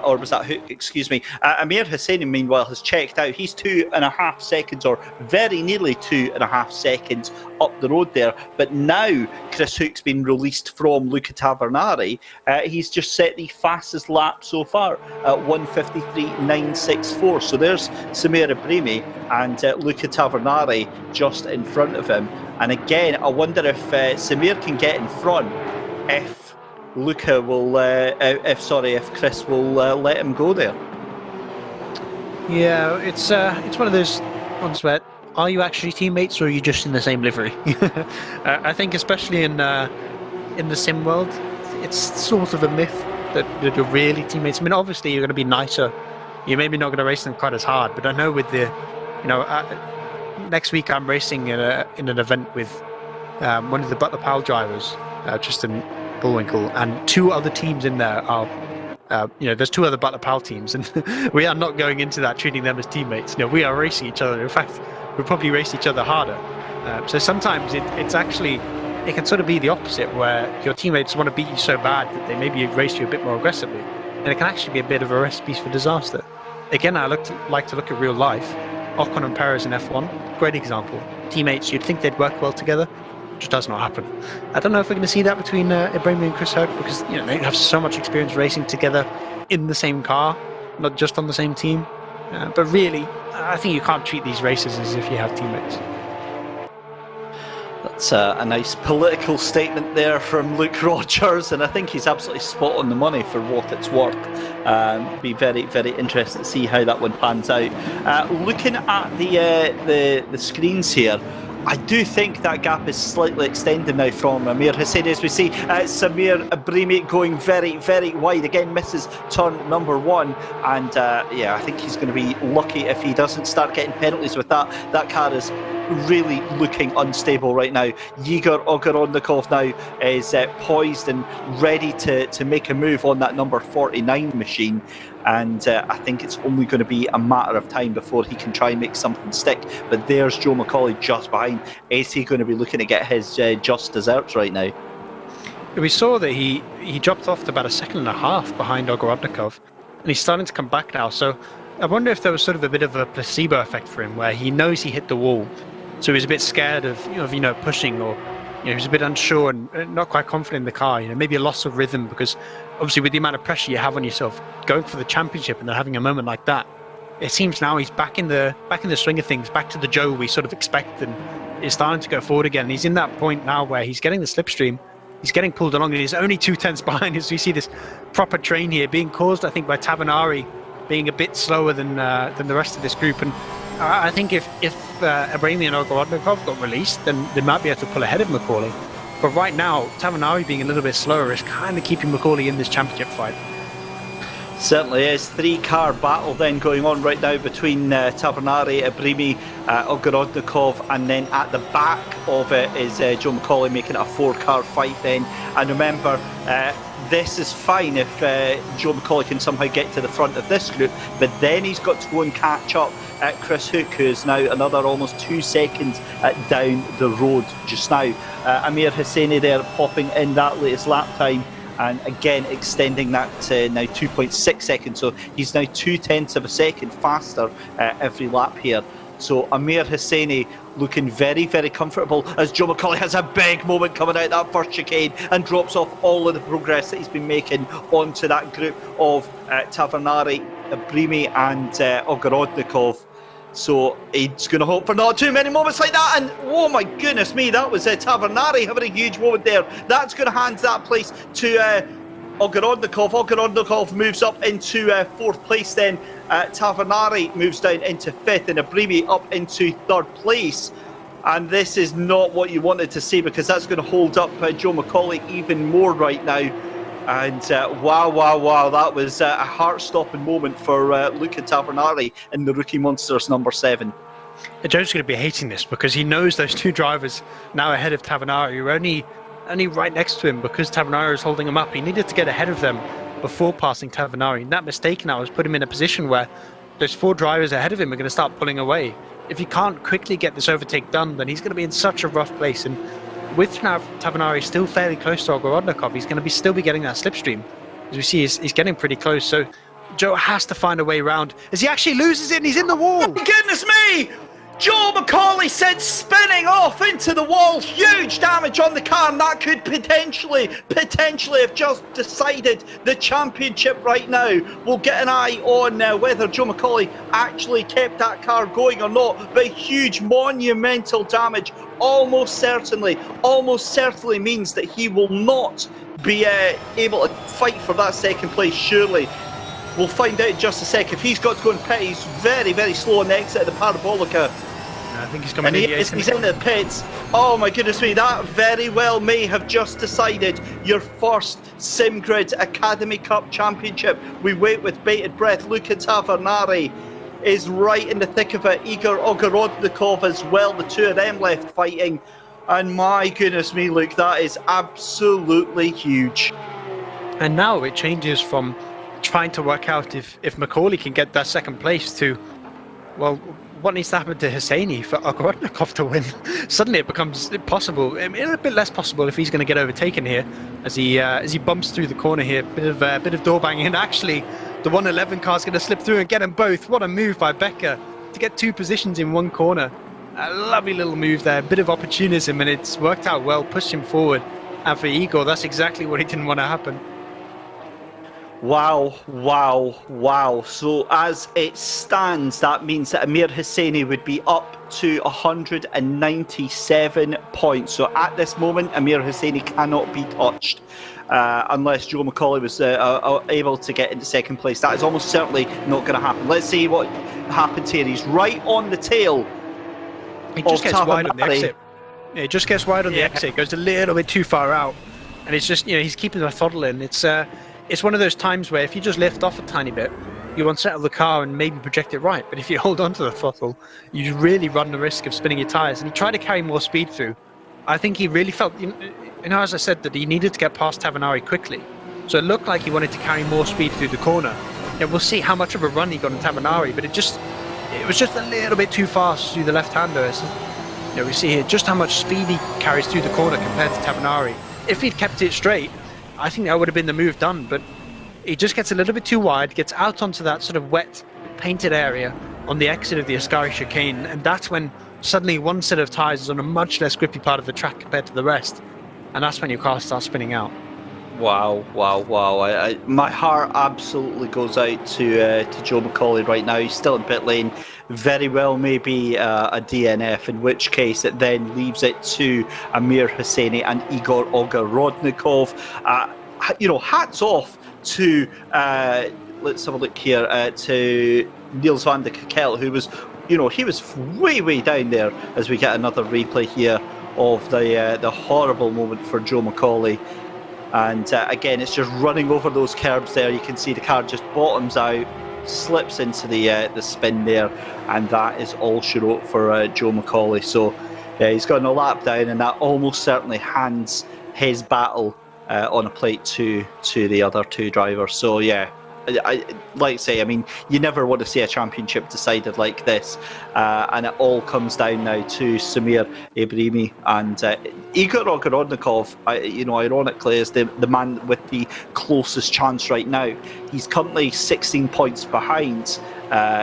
Or was that Hook? Excuse me. Amir Hosseini, meanwhile, has checked out. He's 2.5 seconds, or very nearly 2.5 seconds up the road there. But now Chris Hook's been released from Luca Tavernari. He's just set the fastest lap so far at 1:53.964. So there's Samir Ibrahimi and Luca Tavernari just in front of him. And again, I wonder if Samir can get in front if Luca will, if Chris will let him go there. Yeah, it's one of those ones where are you actually teammates or are you just in the same livery? I think especially in the sim world, it's sort of a myth that you're really teammates. I mean, obviously you're going to be nicer. You're maybe not going to race them quite as hard, but I know with the, next week I'm racing in an event with one of the Butler Powell drivers, Tristan Bullwinkle, and 2 other teams in there are, there's 2 other Butler Powell teams, and we are not going into that treating them as teammates. We are racing each other. In fact, we'll probably race each other harder. So sometimes it's actually, it can sort of be the opposite, where your teammates want to beat you so bad that they maybe race you a bit more aggressively, and it can actually be a bit of a recipe for disaster. Again, I like to look at real life. Ocon and Perez in F1, great example. Teammates, you'd think they'd work well together. Just does not happen. I don't know if we're going to see that between Ibrahimi and Chris Hope, because they have so much experience racing together in the same car, not just on the same team. But really, I think you can't treat these races as if you have teammates. That's a nice political statement there from Luke Rogers, and I think he's absolutely spot on the money for what it's worth. Be very, very interested to see how that one pans out. Looking at the screens here, I do think that gap is slightly extended now from Amir Hussein, as we see Samir Ibrahimi going very, very wide. Again, misses turn number 1, and I think he's going to be lucky if he doesn't start getting penalties with that. That car is really looking unstable right now. Igor Ogorodnikov now is poised and ready to make a move on that number 49 machine, and I think it's only going to be a matter of time before he can try and make something stick. But there's Joe McCauley just behind. Is he going to be looking to get his just desserts right now? We saw that he dropped off to about 1.5 seconds behind Ogorodnikov, and he's starting to come back now. So I wonder if there was sort of a bit of a placebo effect for him, where he knows he hit the wall, so he's a bit scared of pushing, or he's a bit unsure and not quite confident in the car. Maybe a loss of rhythm, because obviously with the amount of pressure you have on yourself going for the championship and then having a moment like that, it seems now he's back in the swing of things, back to the Joe we sort of expect, and is starting to go forward again. He's in that point now where he's getting the slipstream, he's getting pulled along, and he's only 2/10 behind as we see this proper train here being caused, I think, by Tavanari being a bit slower than the rest of this group. And I think if Ibrahimi and Ogorodnikov got released, then they might be able to pull ahead of McCauley. But right now, Tavanari being a little bit slower is kind of keeping McCauley in this championship fight. Certainly is. 3-car battle then going on right now between Tavanari, Ibrahimi, Ogorodnikov, and then at the back of it is Joe McCauley making it a 4-car fight then. And remember, this is fine if Joe McCauley can somehow get to the front of this group, but then he's got to go and catch up at Chris Hook, who is now another almost 2 seconds down the road just now. Amir Hosseini there popping in that latest lap time, and again extending that to now 2.6 seconds, so he's now 0.2 of a second faster every lap here. So Amir Hosseini looking very, very comfortable as Joe McCauley has a big moment coming out that first chicane and drops off all of the progress that he's been making onto that group of Tavanari, Ibrahimi and Ogorodnikov. So he's going to hope for not too many moments like that, and oh my goodness me, that was Tavanari having a huge moment there. That's going to hand that place to Ogorodnikov. Ogorodnikov moves up into 4th place then. Tavanari moves down into 5th, and Ibrahimi up into 3rd place. And this is not what you wanted to see, because that's going to hold up Joe McCauley even more right now. And wow, that was a heart-stopping moment for Luca Tavanari in the Rookie Monsters number 7. Joe's going to be hating this, because he knows those 2 drivers now ahead of Tavanari are only right next to him, because Tavanari is holding him up. He needed to get ahead of them before passing Tavanari, and that mistake now has put him in a position where those 4 drivers ahead of him are going to start pulling away. If he can't quickly get this overtake done, then he's going to be in such a rough place. And with Tavanari still fairly close to Ogorodnikov, he's going to still be getting that slipstream. As we see, he's getting pretty close, so Joe has to find a way around as he actually loses it and he's in the wall. Oh, goodness me! Joe McCauley sent spinning off into the wall. Huge damage on the car, and that could potentially have just decided the championship right now. We'll get an eye on whether Joe McCauley actually kept that car going or not, but huge monumental damage almost certainly means that he will not be able to fight for that 2nd place, surely. We'll find out in just a sec. If he's got to go and pit, he's very, very slow on the exit of the Parabolica. I think he's coming And in. he's in the pits. Oh my goodness me, that very well may have just decided your first SimGrid Academy Cup Championship. We wait with bated breath. Luca Tavernari is right in the thick of it. Igor Ogorodnikov as well, the two of them left fighting. And my goodness me, Luke, that is absolutely huge. And now it changes from trying to work out if Macaulay can get that second place to, well, what needs to happen to Hosseini for Ogorodnikov to win? Suddenly it becomes possible. I mean, a bit less possible if he's going to get overtaken here as he bumps through the corner here. Bit of door banging, and actually the 111 car is going to slip through and get them both. What a move by Becker to get two positions in one corner. A lovely little move there, a bit of opportunism, and it's worked out well, pushed him forward. And for Igor, that's exactly what he didn't want to happen. Wow. So as it stands, that means that Amir Hosseini would be up to 197 points. So at this moment, Amir Hosseini cannot be touched unless Joe Macaulay was able to get into second place. That is almost certainly not going to happen. Let's see what happens here. He's right on the tail. He just gets wide on the exit. Yeah, it just gets wide on the exit. Goes a little bit too far out. And it's just, he's keeping the throttle in. It's one of those times where if you just lift off a tiny bit, you unsettle the car and maybe project it right. But if you hold on to the throttle, you really run the risk of spinning your tyres. And he tried to carry more speed through. I think he really felt, as I said, that he needed to get past Tavernari quickly. So it looked like he wanted to carry more speed through the corner. We'll see how much of a run he got on Tavernari, but it was just a little bit too fast through the left-hander. We see here just how much speed he carries through the corner compared to Tavernari. If he'd kept it straight, I think that would have been the move done, but he just gets a little bit too wide, gets out onto that sort of wet, painted area on the exit of the Ascari chicane, and that's when suddenly one set of tyres is on a much less grippy part of the track compared to the rest, and that's when your car starts spinning out. Wow. My heart absolutely goes out to Joe Macaulay right now. He's still in pit lane. Very well maybe a DNF, in which case it then leaves it to Amir Hosseini and Igor Ogorodnikov. Hats off to, let's have a look here, to Niels van der Kekkel, who was, he was way down there, as we get another replay here of the horrible moment for Joe Macaulay. And again, it's just running over those curbs there. You can see the car just bottoms out, slips into the spin there, and that is all she wrote for Joe Macaulay. So he's gotten a lap down, and that almost certainly hands his battle on a plate to the other two drivers. So like I say, you never want to see a championship decided like this, and it all comes down now to Samir Ibrahimi and Igor Ogorodnikov. Ironically, is the man with the closest chance right now. He's currently 16 points behind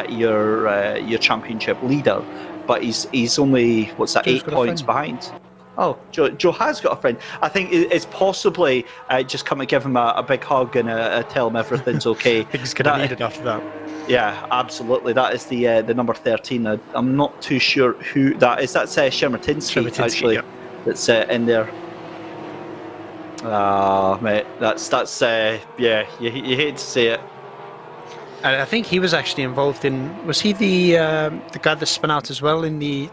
your championship leader, but he's only 8 points behind. Oh, Joe has got a friend. I think it's possibly just come and give him a big hug and tell him everything's okay. He's going to need it after that. Yeah, absolutely. That is the number 13. I'm not too sure who that is. That's Shermatinsky, actually. Yeah. That's in there. Mate, that's you hate to see it. And I think he was actually involved in. Was he the guy that spun out as well in the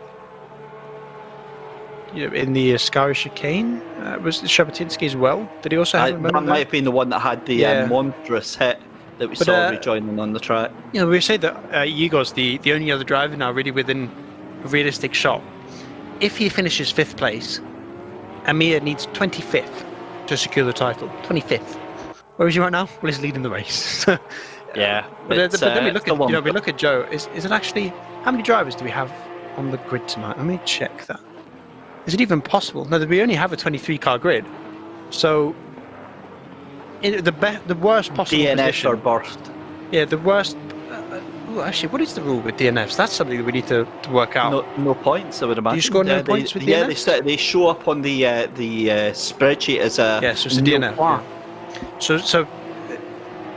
Ascari chicane? Was Shermatinsky as well? Did he also have a moment? That might have been the one that had the monstrous hit that we saw rejoining on the track. We say that Igor's the only other driver now really within a realistic shot. If he finishes 5th place, Amir needs 25th to secure the title. 25th. Where is he right now? Well, he's leading the race. Yeah. But then we look at Joe. Is it actually, how many drivers do we have on the grid tonight? Let me check that. Is it even possible? No, we only have a 23-car grid. So, in the worst possible DNF position. or burst. Yeah, the worst. Actually, what is the rule with DNFs? That's something that we need to work out. No points, I would imagine. Do you score no points with DNFs? Yeah, they show up on the spreadsheet as a so it's a DNF. Yeah. So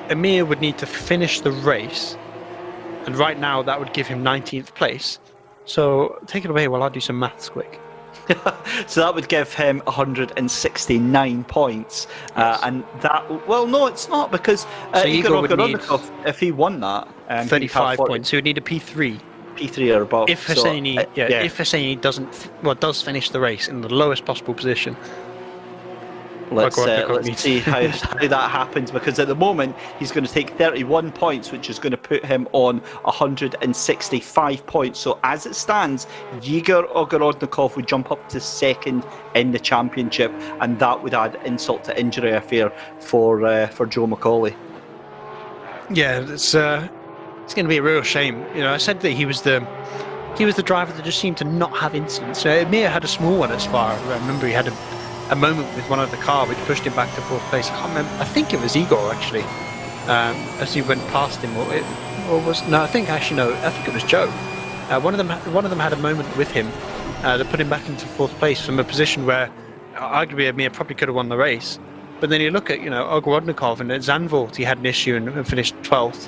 Amir would need to finish the race, and right now that would give him 19th place. So take it away while I do some maths quick. So that would give him 169 points. Yes. And that, well, no, it's not, because Igor Ogorodnikov, if he won that, 35 points. So he would need a P3. P3 or above. If Hosseini does finish the race in the lowest possible position. Let's see how that happens, because at the moment he's going to take 31 points, which is going to put him on 165 points. So as it stands, Igor Ogorodnikov would jump up to second in the championship, and that would add insult to injury, I fear, for Joe McCauley. Yeah, it's going to be a real shame. I said that he was the driver that just seemed to not have incidents. Mir had a small one at Spa. I remember he had a moment with one of the car which pushed him back to fourth place. I can't remember. I think it was Igor actually, as he went past him, I think it was Joe. One of them had a moment with him that put him back into fourth place from a position where arguably Mir probably could have won the race. But then you look at Ogorodnikov, and at Zandvoort he had an issue and finished 12th.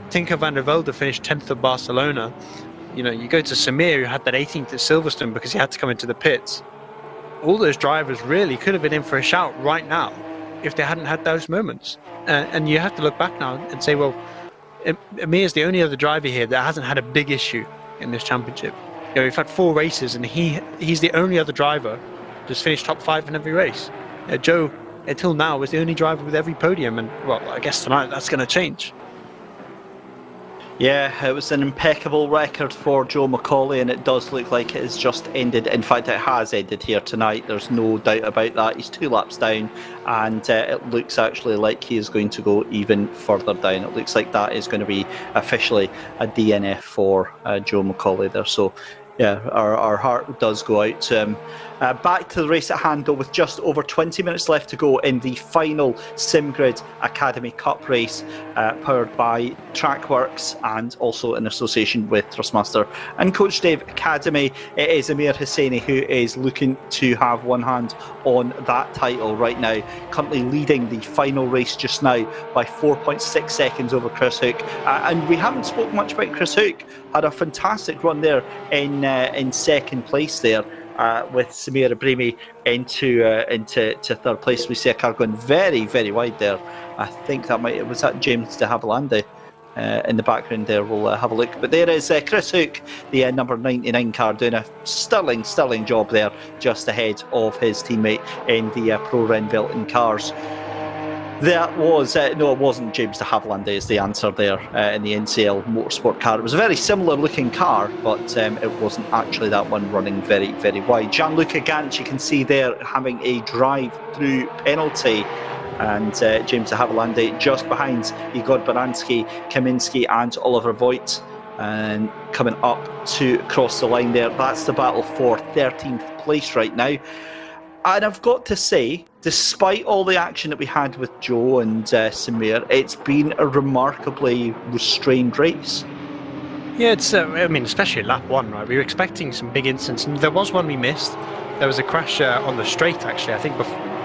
Tinker van der Velde finished 10th at Barcelona. You go to Samir, who had that 18th at Silverstone because he had to come into the pits. All those drivers really could have been in for a shout right now if they hadn't had those moments. And you have to look back now and say, well, Amir is the only other driver here that hasn't had a big issue in this championship. We've had 4 races, and he's the only other driver that's finished top 5 in every race. Joe, until now, was the only driver with every podium, and well, I guess tonight that's going to change. Yeah, it was an impeccable record for Joe McCauley, and it does look like it has just ended. In fact, it has ended here tonight. There's no doubt about that. He's 2 laps down, and it looks actually like he is going to go even further down. It looks like that is going to be officially a DNF for Joe McCauley there. So, yeah, our heart does go out to him. Back to the race at hand, though, with just over 20 minutes left to go in the final SimGrid Academy Cup race, powered by Trackworks and also in association with Thrustmaster and Coach Dave Academy. It is Amir Hosseini who is looking to have one hand on that title right now, currently leading the final race just now by 4.6 seconds over Chris Hook. And we haven't spoken much about Chris Hook. Had a fantastic run there in second place there. With Samir Ibrahimi into third place. We see a car going very, very wide there. I think was that James de Havilland in the background there. We'll have a look. But there is Chris Hook, the number 99 car, doing a sterling job there, just ahead of his teammate in the Pro Renville cars. That was no, it wasn't James de Havilland is the answer there in the NCL Motorsport car. It was a very similar looking car, but it wasn't actually that one running very, very wide. Gianluca Gant, you can see there having a drive-through penalty, and James de Havilland just behind Igor Baranski, Kaminski and Oliver Voigt, and coming up to cross the line there. That's the battle for 13th place right now. And I've got to say, despite all the action that we had with Joe and Samir, it's been a remarkably restrained race. Yeah, it's. Especially lap 1, right? We were expecting some big incidents, and there was one we missed. There was a crash on the straight, actually. I think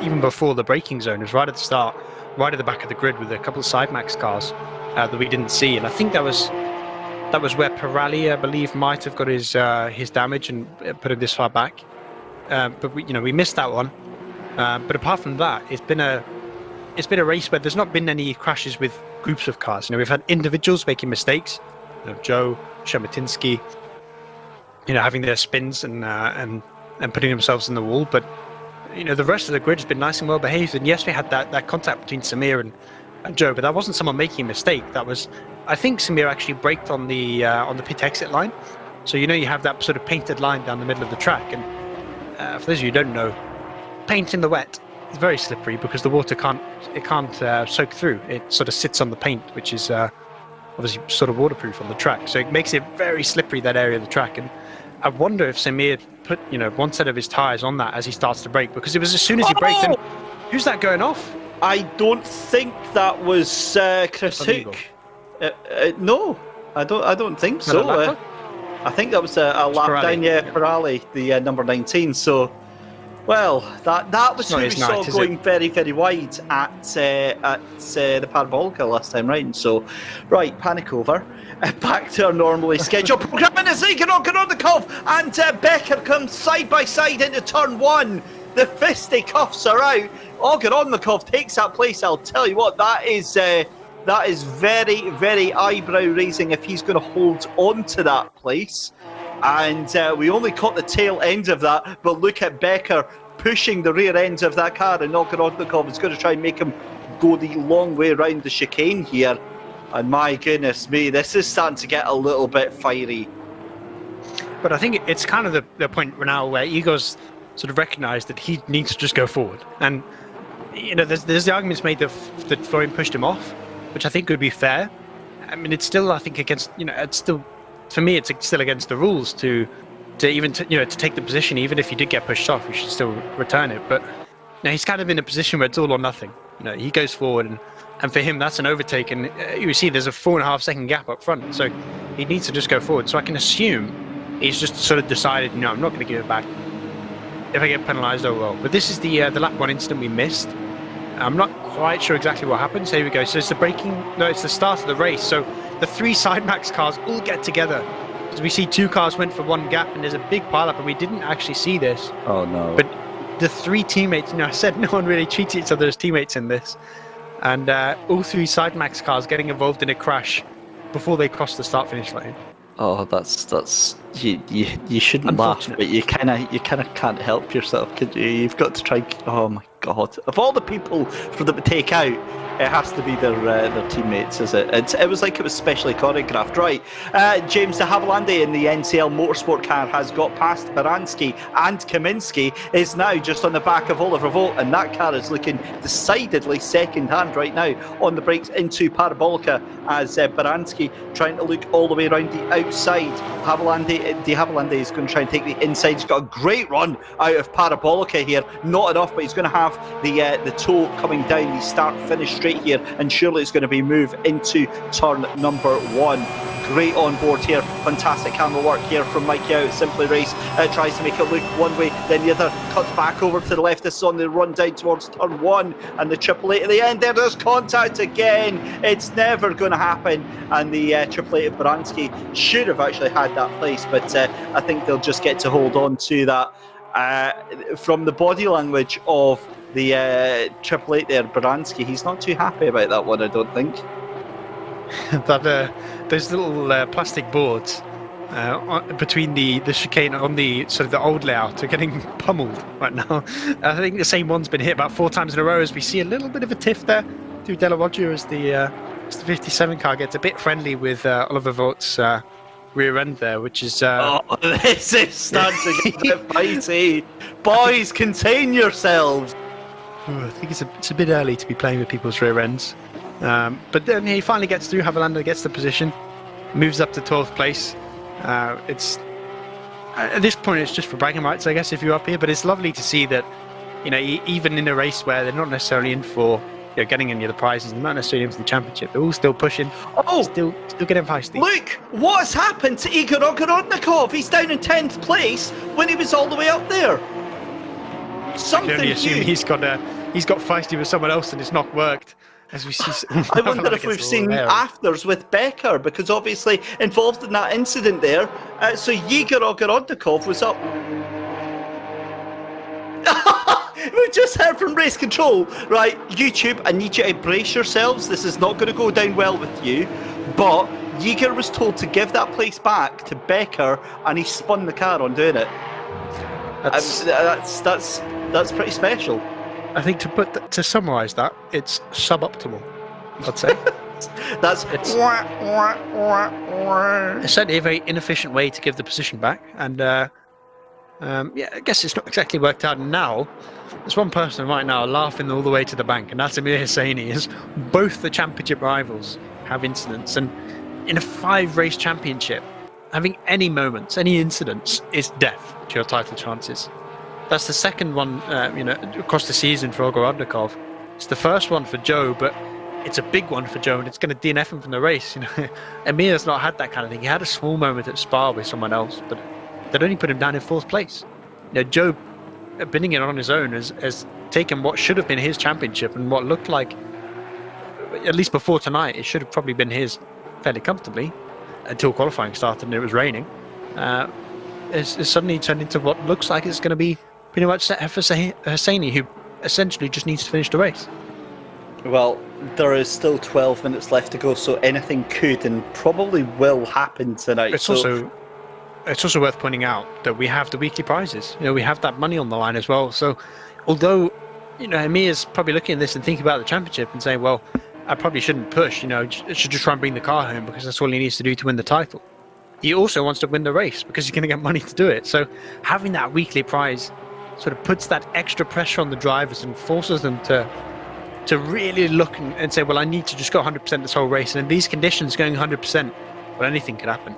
even before the braking zone, it was right at the start, right at the back of the grid with a couple of side max cars that we didn't see, and I think that was where Pirelli, I believe, might have got his damage and put him this far back. But we missed that one. But apart from that, it's been a race where there's not been any crashes with groups of cars. We've had individuals making mistakes. Joe, Shematinsky, having their spins and putting themselves in the wall. But the rest of the grid has been nice and well behaved. And yes, we had that contact between Samir and Joe, but that wasn't someone making a mistake. That was, I think, Samir actually braked on the pit exit line. So you have that sort of painted line down the middle of the track. And for those of you who don't know, paint in the wet is very slippery because the water can't soak through. It sort of sits on the paint, which is obviously sort of waterproof on the track. So it makes it very slippery, that area of the track. And I wonder if Samir put one set of his tyres on that as he starts to brake, because it was as soon as he braked, and who's that going off? I don't think that was Chris Hook. No, I don't think so. I think that was a lap down, Pirelli, the number 19. So, well, that was who we saw going very, very wide at the Parabolica last time round. So, right, panic over. Back to our normally scheduled programme. It's Igor Ogorodnikov and Becker comes side by side into turn 1. The fisticuffs are out. Ogorodnikov takes that place. I'll tell you what, that is That is very, very eyebrow-raising if he's going to hold on to that place. And we only caught the tail end of that, but look at Becker pushing the rear end of that car, and Nogorodnikov is going to try and make him go the long way around the chicane here. And my goodness me, this is starting to get a little bit fiery. But I think it's kind of the point now where Igor's sort of recognised that he needs to just go forward. And, you know, there's the arguments made that Florian pushed him off, which I think would be fair. I mean, it's still, I think, against, you know, it's still, for me, it's still against the rules to take the position. Even if you did get pushed off, you should still return it. But now he's kind of in a position where it's all or nothing. You know, he goes forward, and for him, that's an overtake. And you see there's a 4.5 second gap up front. So he needs to just go forward. So I can assume he's just sort of decided, no, I'm not going to give it back. If I get penalised, oh well. But this is the lap 1 incident we missed. I'm not quite sure exactly what happened. So here we go. So it's it's the start of the race. So the 3 Sidemax cars all get together. As we see 2 cars went for 1 gap, and there's a big pile-up, and we didn't actually see this. Oh, no. But the 3 teammates, you know, I said no one really treats each other as teammates in this. And all 3 Sidemax cars getting involved in a crash before they cross the start-finish line. Oh, that's you shouldn't laugh, but you kind of can't help yourself, could you? You've got to try. Oh my God! Of all the people for them to take out, it has to be their teammates, is it? It was like it was specially choreographed, right? James de Havilland in the NCL Motorsport car has got past Baranski, and Kaminsky is now just on the back of Oliver Vogt, and that car is looking decidedly second-hand right now on the brakes into Parabolica as Baranski trying to look all the way around the outside. De Havilland is going to try and take the inside. He's got a great run out of Parabolica here. Not enough, but he's going to have the toe coming down the start-finish straight here, and surely it's going to be moved into turn number 1. Great on board here, fantastic camera work here from Mike Yao at Simply Race. Tries to make it look one way, then the other, cuts back over to the left. This is on the run down towards turn 1, and the Triple Eight at the end. There's contact again. It's never going to happen, and the Triple Eight of Baranski should have actually had that place, but I think they'll just get to hold on to that. From the body language of the Triple Eight there, Baranski, he's not too happy about that one, I don't think. Those little plastic boards between the chicane on the sort of the old layout are getting pummeled right now. I think the same one's been hit about 4 times in a row, as we see a little bit of a tiff there through Della Loggia as the 57 car gets a bit friendly with Oliver Vogt's rear end there, which is this is starting to get a bit fighty. Boys, contain yourselves. I think it's a bit early to be playing with people's rear ends. But then he finally gets through. Havilland gets the position, moves up to 12th place. It's at this point it's just for bragging rights, I guess, if you're up here. But it's lovely to see that, you know, even in a race where they're not necessarily in for, you know, getting any of the prizes, and not necessarily in for the championship, they're all still pushing. Oh, still getting feisty. Look, what's happened to Igor Ogorodnikov? He's down in 10th place when he was all the way up there. Something I can only assume he's got feisty with someone else and it's not worked. As we see, I wonder if we've seen afters with Becker, because obviously involved in that incident there. So Igor Ogorodnikov was up. We've just heard from Race Control, right? YouTube, I need you to brace yourselves. This is not going to go down well with you. But Igor was told to give that place back to Becker, and he spun the car on doing it. That's pretty special. I think to summarise that, it's suboptimal, I'd say. It's certainly a very inefficient way to give the position back, and yeah, I guess it's not exactly worked out. Now, there's one person right now laughing all the way to the bank, and that's Amir Hosseini, as both the championship rivals have incidents, and in a 5-race championship, having any moments, any incidents, is death to your title chances. That's the second one, across the season for Ogorodnikov. It's the first one for Joe, but it's a big one for Joe, and it's going to DNF him from the race. You know, Amir's not had that kind of thing. He had a small moment at Spa with someone else, but they'd only put him down in 4th place. You know, Joe, winning it on his own, has taken what should have been his championship, and what looked like, at least before tonight, it should have probably been his fairly comfortably, until qualifying started and it was raining. It's suddenly turned into what looks like it's going to be pretty much set for Hosseini, who essentially just needs to finish the race. Well, there is still 12 minutes left to go, so anything could and probably will happen tonight. It's also worth pointing out that we have the weekly prizes. We have that money on the line as well. So, although Amir's probably looking at this and thinking about the championship and saying, "Well, I probably shouldn't push. I should just try and bring the car home because that's all he needs to do to win the title." He also wants to win the race because he's going to get money to do it. So, having that weekly prize sort of puts that extra pressure on the drivers and forces them to really look and say, well, I need to just go 100% this whole race. And in these conditions, going 100%, well, anything could happen.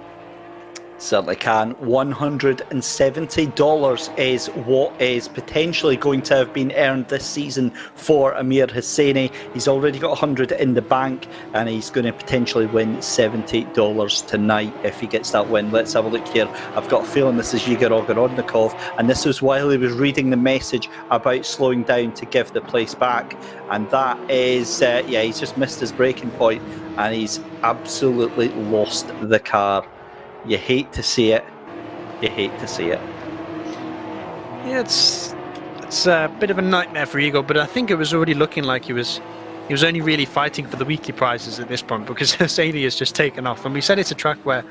Certainly can. $170 is what is potentially going to have been earned this season for Amir Hosseini. He's already got 100 in the bank, and he's going to potentially win $70 tonight if he gets that win. Let's have a look here. I've got a feeling this is Igor Ogorodnikov, and this was while he was reading the message about slowing down to give the place back. And that is, he's just missed his braking point, and he's absolutely lost the car. You hate to see it. You hate to see it. Yeah, it's a bit of a nightmare for Igor, but I think it was already looking like he was only really fighting for the weekly prizes at this point because Hosseini has just taken off. And we said it's a track where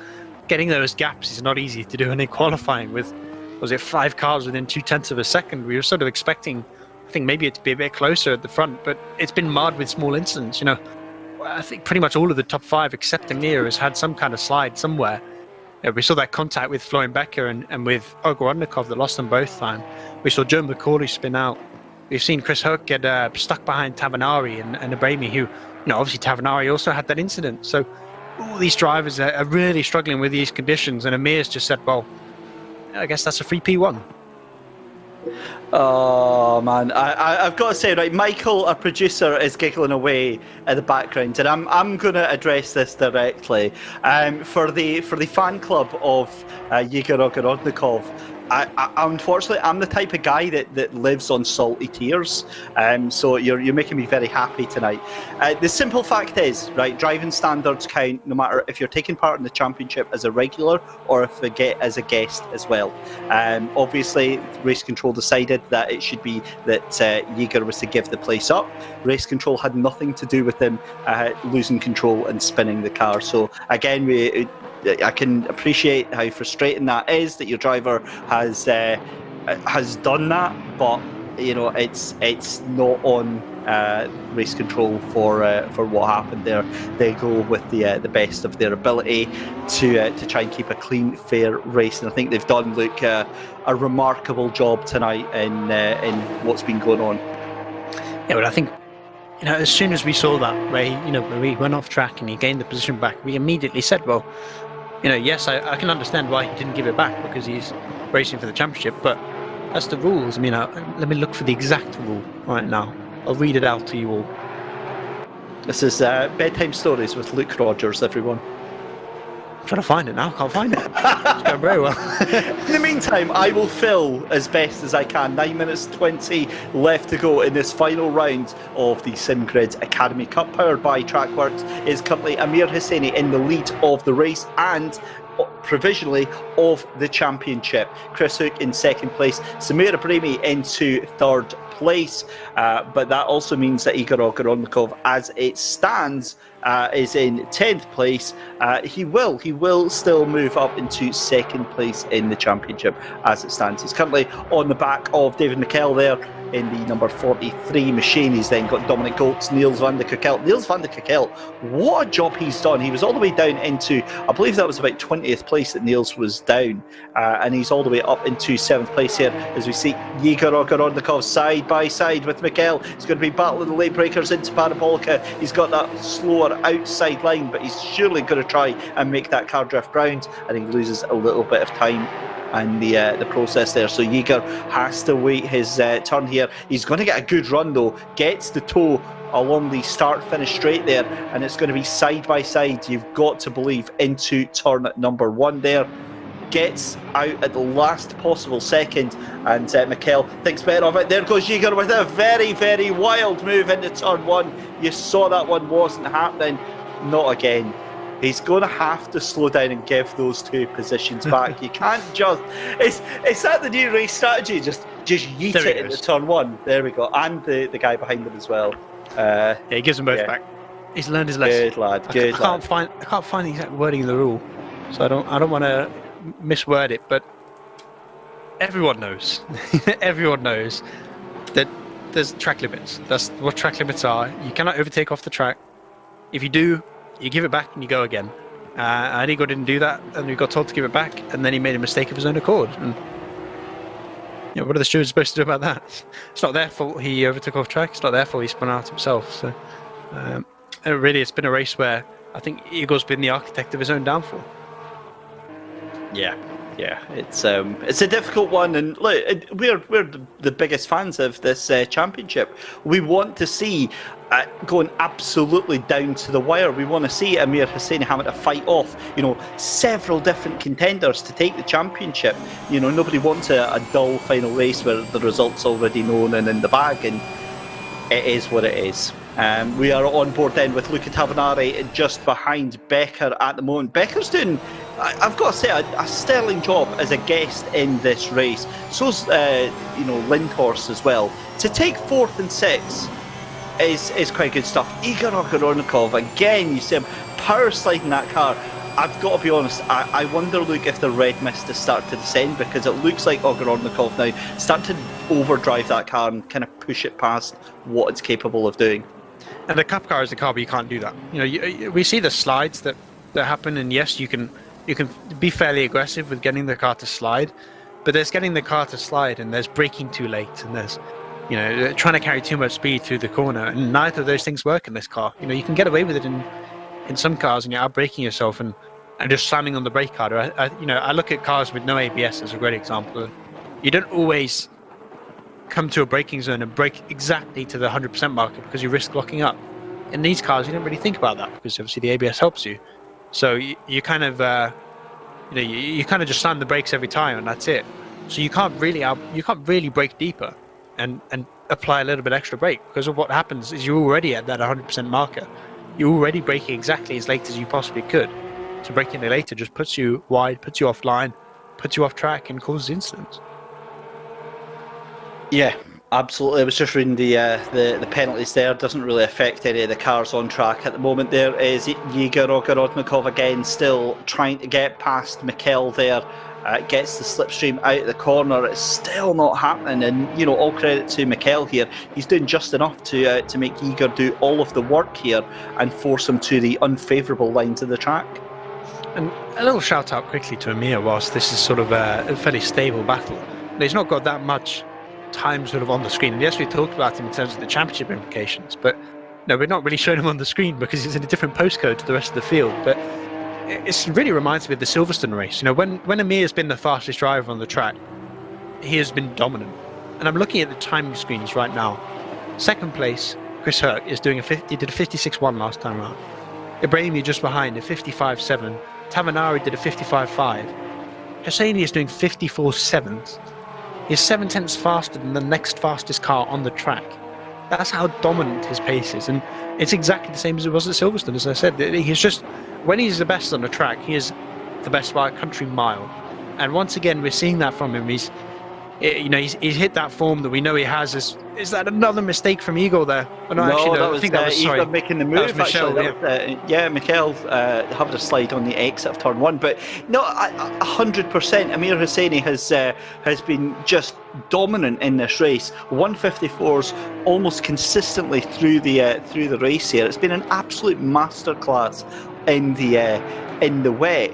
getting those gaps is not easy to do. And in qualifying with, 5 cars within 0.2 of a second, we were sort of expecting, I think maybe it to be a bit closer at the front, but it's been marred with small incidents. I think pretty much all of the top 5 except Amir has had some kind of slide somewhere. We saw that contact with Florian Becker and with Ogorodnikov that lost them both time. We saw Joe McCauley spin out. We've seen Chris Hook get stuck behind Tavanari and Abrami, who, obviously Tavanari also had that incident. So all these drivers are really struggling with these conditions, and Amir's just said, well, I guess that's a free P1. Oh man, I've got to say, right, Michael, our producer, is giggling away in the background, and I'm going to address this directly. For the fan club of Igor Ogorodnikov, unfortunately, I'm the type of guy that lives on salty tears. So you're making me very happy tonight. The simple fact is, right, driving standards count no matter if you're taking part in the championship as a regular or if as a guest as well. Obviously, race control decided that it should be that Igor was to give the place up. Race control had nothing to do with him losing control and spinning the car. So again, I can appreciate how frustrating that is that your driver has done that, but it's not on race control for what happened there. They go with the best of their ability to try and keep a clean, fair race, and I think they've done a remarkable job tonight in what's been going on. Yeah, but I think as soon as we saw that, where he went off track and he gained the position back, we immediately said, well, yes, I can understand why he didn't give it back because he's racing for the championship, but that's the rules. Let me look for the exact rule right now. I'll read it out to you all. This is Bedtime Stories with Luke Rogers, everyone. I'm trying to find it now. Can't find it. It's going very well. In the meantime, I will fill as best as I can. 9 minutes 20 left to go in this final round of the SimGrid Academy Cup, powered by Trackworks. Is currently Amir Hosseini in the lead of the race and provisionally of the championship. Chris Hook in second place, Samir Abrami into third place, but that also means that Igor Ogorodnikov, as it stands, is in 10th place. He will still move up into second place in the championship as it stands. He's currently on the back of David McKell there in the number 43 machine. He's then got Dominic Goltz, Niels van der Kukkel. Niels van der Kukkel, what a job he's done. He was all the way down into, I believe that was about 20th place that Niels was down, and he's all the way up into 7th place here as we see Igor Ogorodnikov side by side with McKell. He's going to be battling the late breakers into Parabolica. He's got that slower outside line, but he's surely going to try and make that car drift round, and he loses a little bit of time and the process there. So Igor has to wait his turn here. He's going to get a good run though, gets the toe along the start finish straight there, and it's going to be side by side, you've got to believe, into turn number 1 there. Gets out at the last possible second, and McKell thinks better of it. There goes Igor with a very, very wild move into turn 1. You saw that one wasn't happening. Not again. He's going to have to slow down and give those two positions back. You can't just... It's that the new race strategy? Just yeet it into turn 1. There we go. And the guy behind him as well. Yeah, he gives them both Yeah. back. He's learned his lesson. Good lad. I Good lad. can't find the exact wording of the rule, so I don't want to misword it. But everyone knows, everyone knows that there's track limits. That's what track limits are. You cannot overtake off the track. If you do, you give it back and you go again. And Igor didn't do that, and we got told to give it back, and then he made a mistake of his own accord. And what are the stewards supposed to do about that? It's not their fault he overtook off track. It's not their fault he spun out himself. So, really, it's been a race where I think Igor's been the architect of his own downfall. Yeah, it's a difficult one, and look, we're the biggest fans of this championship. We want to see going absolutely down to the wire. We want to see Amir Hosseini having to fight off, several different contenders to take the championship. Nobody wants a dull final race where the result's already known and in the bag, and it is what it is. We are on board then with Luca Tavanari just behind Becker at the moment. Becker's doing, I've got to say, a sterling job as a guest in this race. So's Lindhorst as well. To take 4th and 6th is quite good stuff. Igor Ogorodnikov, again, you see him power sliding that car. I've got to be honest, I wonder, Luke, if the red mist has started to descend, because it looks like Ogorodnikov now starting to overdrive that car and kind of push it past what it's capable of doing. And the Cup car is the car, but you can't do that. We see the slides that happen, and yes, you can be fairly aggressive with getting the car to slide, but there's getting the car to slide, and there's braking too late, and there's trying to carry too much speed through the corner, and neither of those things work in this car. You can get away with it in some cars, and you're out braking yourself and just slamming on the brake harder. I look at cars with no ABS as a great example. You don't always come to a braking zone and brake exactly to the 100% marker because you risk locking up. In these cars, you don't really think about that because obviously the ABS helps you. So you kind of you kind of just slam the brakes every time, and that's it. So you can't really brake deeper and apply a little bit extra brake, because of what happens is you're already at that 100% marker. You're already braking exactly as late as you possibly could. So braking later just puts you wide, puts you offline, puts you off track, and causes incidents. Yeah, absolutely. I was just reading the penalties there. Doesn't really affect any of the cars on track at the moment. There is Igor Ogorodnikov again, still trying to get past Mikel there. Gets the slipstream out of the corner. It's still not happening, and all credit to Mikel here. He's doing just enough to make Igor do all of the work here and force him to the unfavourable lines of the track. And a little shout out quickly to Amir, whilst this is sort of a fairly stable battle. He's not got that much time sort of on the screen. And yes, we talked about him in terms of the championship implications, but no, we're not really showing him on the screen because he's in a different postcode to the rest of the field. But it really reminds me of the Silverstone race. When Amir has been the fastest driver on the track, he has been dominant. And I'm looking at the timing screens right now. Second place, Chris Hurt is doing he did a 56.1 last time around. Ibrahimi just behind, a 55.7. Tavanari did a 55.5. Hosseini is doing 54.7. He's 7 tenths faster than the next fastest car on the track. That's how dominant his pace is, and it's exactly the same as it was at Silverstone. As I said, he's just, when he's the best on the track, he is the best by a country mile. And once again, we're seeing that from him. He's hit that form that we know he has. Is that another mistake from Igor there? Oh, no, actually, that was, I think that was Igor making the move. Michel, Mikel having a slide on the exit of turn 1. But no, 100%. Amir Hosseini has been just dominant in this race. 154s almost consistently through the race here. It's been an absolute masterclass in the wet.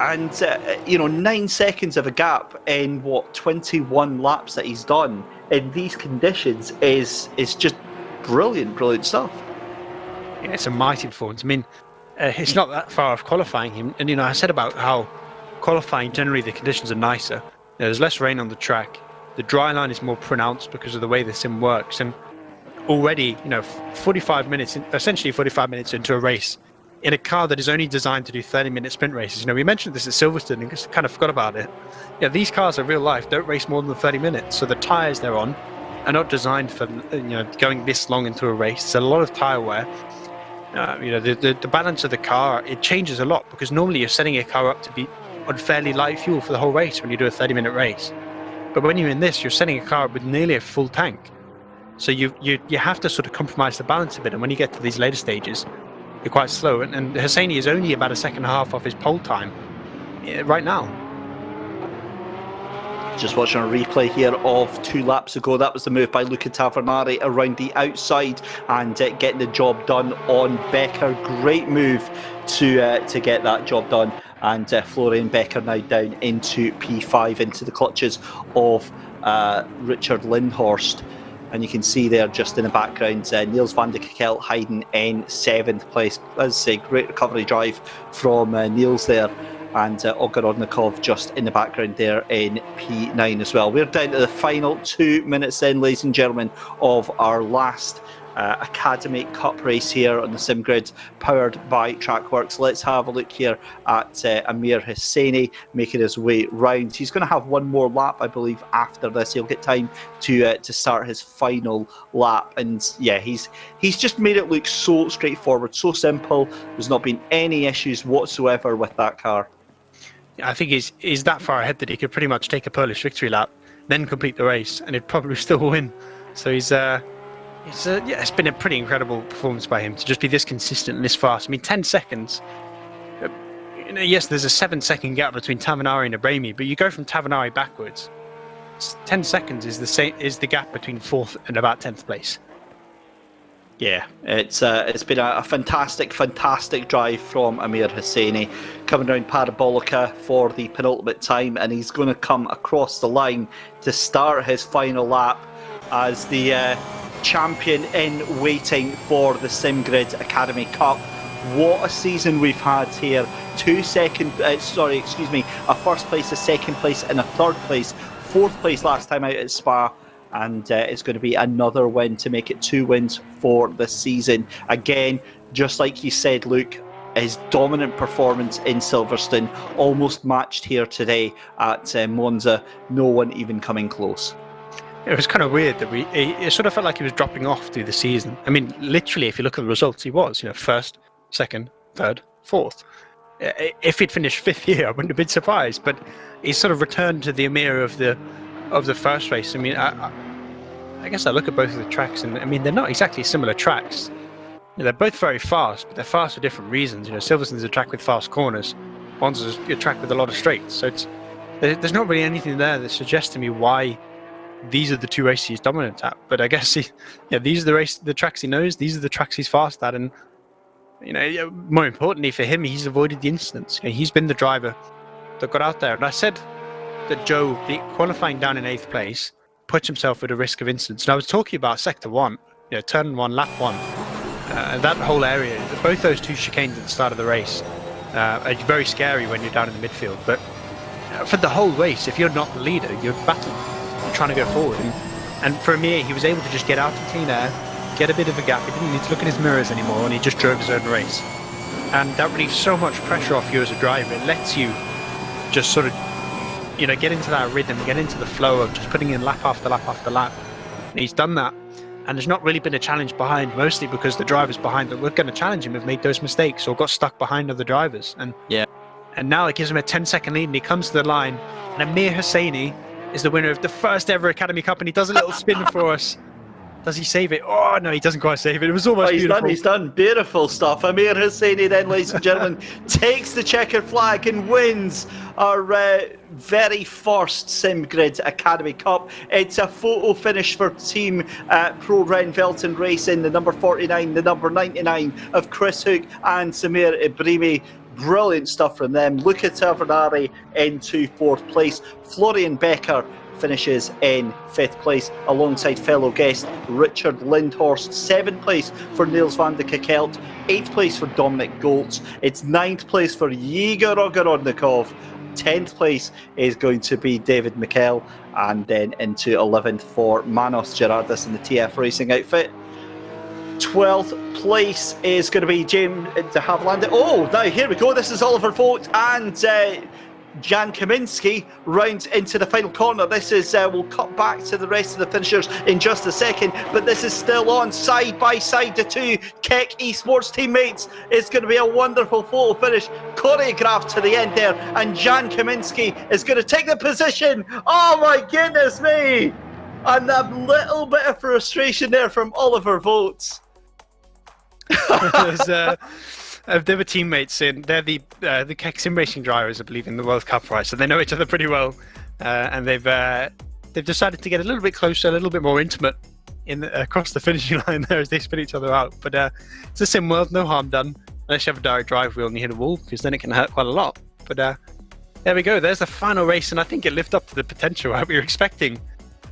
And 9 seconds of a gap in 21 laps that he's done in these conditions is just brilliant stuff. Yeah, it's a mighty performance. I mean, it's not that far off qualifying him. And I said about how qualifying generally the conditions are nicer. There's less rain on the track. The dry line is more pronounced because of the way the sim works. And already, 45 minutes into a race, in a car that is only designed to do 30-minute sprint races. We mentioned this at Silverstone and just kind of forgot about it. These cars in real life don't race more than 30 minutes, so the tyres they're on are not designed for going this long into a race. There's a lot of tyre wear. The balance of the car, it changes a lot, because normally you're setting a car up to be on fairly light fuel for the whole race when you do a 30-minute race. But when you're in this, you're setting a car up with nearly a full tank. So you have to sort of compromise the balance a bit, and when you get to these later stages, you're quite slow. And Hosseini is only about a second and a half off his pole time right now. Just watching a replay here of 2 laps ago. That was the move by Luca Tavernari around the outside and getting the job done on Becker. Great move to get that job done. And Florian Becker now down into P5, into the clutches of Richard Lindhorst. And you can see there just in the background, Niels van de Kekelt hiding in 7th place. As I say, great recovery drive from Niels there. And Ogorodnikov just in the background there in P9 as well. We're down to the final 2 minutes then, ladies and gentlemen, of our last Academy Cup race here on the sim grid, powered by Trackworks. Let's have a look here at Amir Hosseini making his way round. He's going to have one more lap, I believe, after this. He'll get time to start his final lap. And yeah, he's just made it look so straightforward, so simple. There's not been any issues whatsoever with that car. I think he's that far ahead that he could pretty much take a Polish victory lap, then complete the race, and he'd probably still win. So it's been a pretty incredible performance by him to just be this consistent and this fast. I mean, 10 seconds. Yes, there's a 7-second gap between Tavernari and Abrami, but you go from Tavernari backwards. 10 seconds is the gap between 4th and about 10th place. Yeah, it's been a fantastic drive from Amir Hosseini, coming around Parabolica for the penultimate time, and he's going to come across the line to start his final lap as the champion in waiting for the SimGrid Academy Cup. What a season we've had here. A first place, a second place, and a third place. 4th place last time out at Spa. And it's going to be another win to make it 2 wins for the season. Again, just like you said, Luke, his dominant performance in Silverstone almost matched here today at Monza. No one even coming close. It was kind of weird that it sort of felt like he was dropping off through the season. I mean, literally, if you look at the results, he was, 1st, 2nd, 3rd, 4th. If he'd finished 5th here, I wouldn't have been surprised. But he sort of returned to the Amir of the first race. I mean, I guess I look at both of the tracks, and I mean, they're not exactly similar tracks. They're both very fast, but they're fast for different reasons. Silverstone's a track with fast corners. Monza's a track with a lot of straights. So there's not really anything there that suggests to me why these are the 2 races he's dominant at. But I guess these are the tracks he knows. These are the tracks he's fast at, and more importantly for him, he's avoided the incidents. He's been the driver that got out there. And I said that Joe, qualifying down in 8th place, puts himself at a risk of incidents. And I was talking about Sector 1, Turn 1, Lap 1. That whole area, both those 2 chicanes at the start of the race are very scary when you're down in the midfield. But for the whole race, if you're not the leader, you're battling. You're trying to go forward. And for Amir, he was able to just get out of clean air, get a bit of a gap. He didn't need to look in his mirrors anymore, and he just drove his own race. And that relieves so much pressure off you as a driver. It lets you just sort of get into that rhythm, get into the flow of just putting in lap after lap after lap. And he's done that. And there's not really been a challenge behind, mostly because the drivers behind that were going to challenge him have made those mistakes or got stuck behind other drivers. And now it gives him a 10-second lead, and he comes to the line. And Amir Hosseini is the winner of the first ever Academy Cup, and he does a little spin for us. Does he save it? Oh, no, he doesn't quite save it. It was almost beautiful. He's done. Beautiful stuff. Amir Hosseini then, ladies and gentlemen, takes the checkered flag and wins our very first SimGrid Academy Cup. It's a photo finish for Team Pro Renvelten Racing, the number 49, the number 99 of Chris Hook and Samir Ibrahimi. Brilliant stuff from them. Luca Tavernari into 4th place. Florian Becker finishes in 5th place alongside fellow guest Richard Lindhorst. 7th place for Niels van de Kekelt. 8th place for Dominic Goltz. It's 9th place for Igor Ogorodnikov. 10th place is going to be David Mikkel, and then into 11th for Manos Gerardis in the TF Racing outfit. 12th place is going to be James de Havilland. Oh, now here we go. This is Oliver Vogt and Jan Kaminski round into the final corner. This is, we'll cut back to the rest of the finishers in just a second, but this is still on side by side. The 2 Keck Esports teammates. It's going to be a wonderful photo finish, choreographed to the end there, and Jan Kaminski is going to take the position. Oh my goodness me! And a little bit of frustration there from Oliver Votes. They were teammates in. They're the Keck sim racing drivers, I believe, in the World Cup, right? So they know each other pretty well, and they've decided to get a little bit closer, a little bit more intimate across the finishing line there as they spin each other out. But it's a sim world, no harm done, unless you have a direct drive wheel and you hit a wall, because then it can hurt quite a lot. But there we go. There's the final race, and I think it lived up to the potential we were expecting.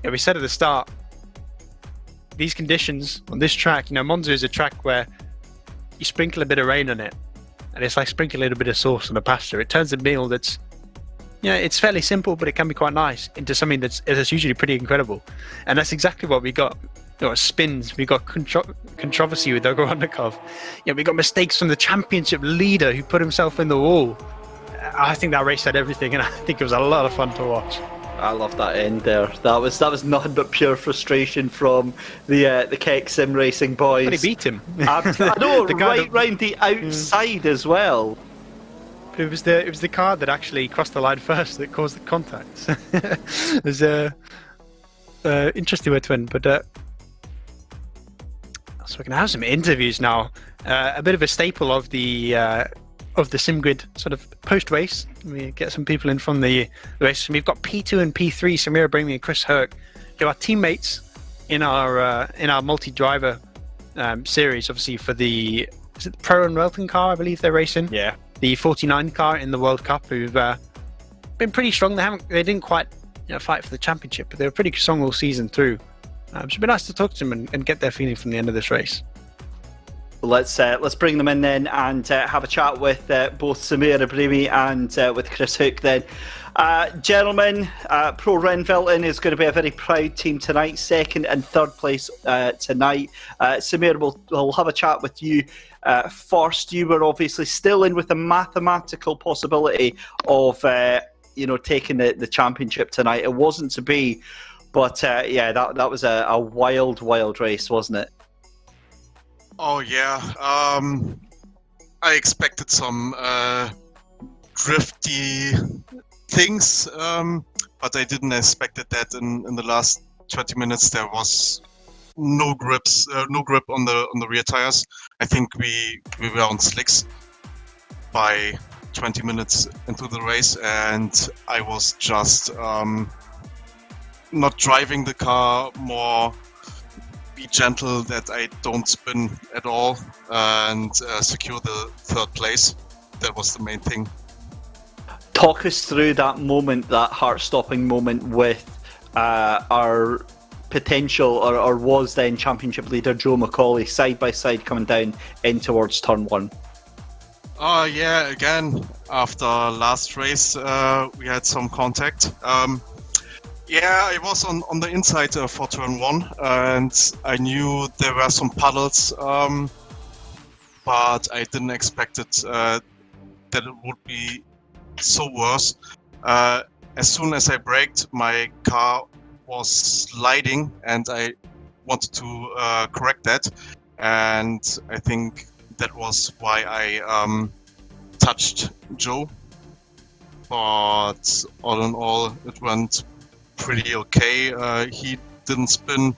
Yeah, we said at the start, these conditions on this track, Monza is a track where you sprinkle a bit of rain on it, and it's like sprinkling a little bit of sauce on a pasta. It turns a meal that's, it's fairly simple, but it can be quite nice, into something that's usually pretty incredible. And that's exactly what we got. Spins, we got controversy with Ogorodnikov. We got mistakes from the championship leader who put himself in the wall. I think that race had everything, and I think it was a lot of fun to watch. I love that end there. That was nothing but pure frustration from the Keck sim racing boys. But he beat him. I know, right round the outside as well. It was the car that actually crossed the line first that caused the contact. It was interesting way to win, but so we're gonna have some interviews now. A bit of a staple of the SimGrid sort of post-race. We get some people in from the race. We've got P2 and P3, Samira Bramey and Chris Herc, who are teammates in our multi-driver series. Obviously, for the Pro and Welton car, I believe they're racing. Yeah. The 49 car in the World Cup, who've been pretty strong. They didn't quite fight for the championship, but they were pretty strong all season through. So it'd be nice to talk to them and get their feeling from the end of this race. Let's bring them in then and have a chat with both Samira Bramey and with Chris Hook then. Gentlemen, Pro Renvilton is going to be a very proud team tonight, second and third place tonight. Samira, we'll have a chat with you first. You were obviously still in with the mathematical possibility of taking the championship tonight. It wasn't to be, but that was a wild race, wasn't it? Oh yeah, I expected some drifty things, but I didn't expect that in the last 20 minutes there was no grip on the rear tires. I think we were on slicks by 20 minutes into the race, and I was just not driving the car, more be gentle that I don't spin at all, and secure the third place. That was the main thing. Talk us through that moment, that heart-stopping moment with our potential, or was then championship leader Joe McCauley side by side coming down in towards turn one. Yeah, again, after last race we had some contact. Yeah, I was on the inside for turn one, and I knew there were some puddles, but I didn't expect it that it would be so worse. As soon as I braked, my car was sliding, and I wanted to correct that, and I think that was why I touched Joe. But all in all, it went pretty okay. He didn't spin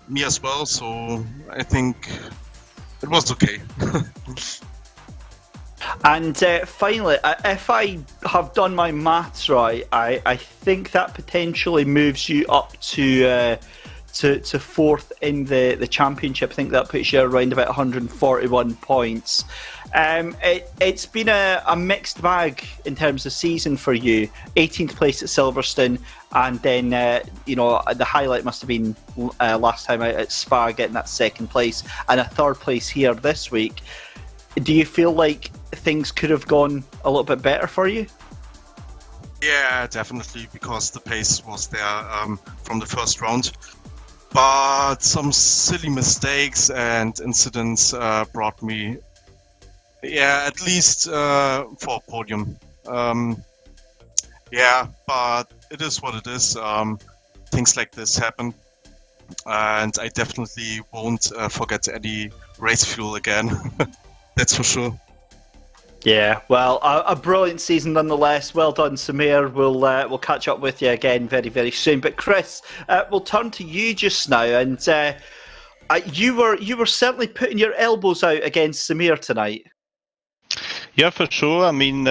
me as well, so I think it was okay. And finally, if I have done my maths right, I think that potentially moves you up to fourth in the championship. I think that puts you around about 141 points. It's been a mixed bag in terms of season for you. 18th place at Silverstone, and then the highlight must have been last time out at Spa, getting that second place, and a third place here this week. Do you feel like things could have gone a little bit better for you? Yeah, definitely, because the pace was there from the first round. But some silly mistakes and incidents brought me, at least for a podium. But it is what it is. Things like this happen, and I definitely won't forget any race fuel again. That's for sure. Yeah, well, a brilliant season nonetheless. Well done, Samir. We'll catch up with you again very, very soon. But Chris, we'll turn to you just now, and you were certainly putting your elbows out against Samir tonight. Yeah, for sure. I mean,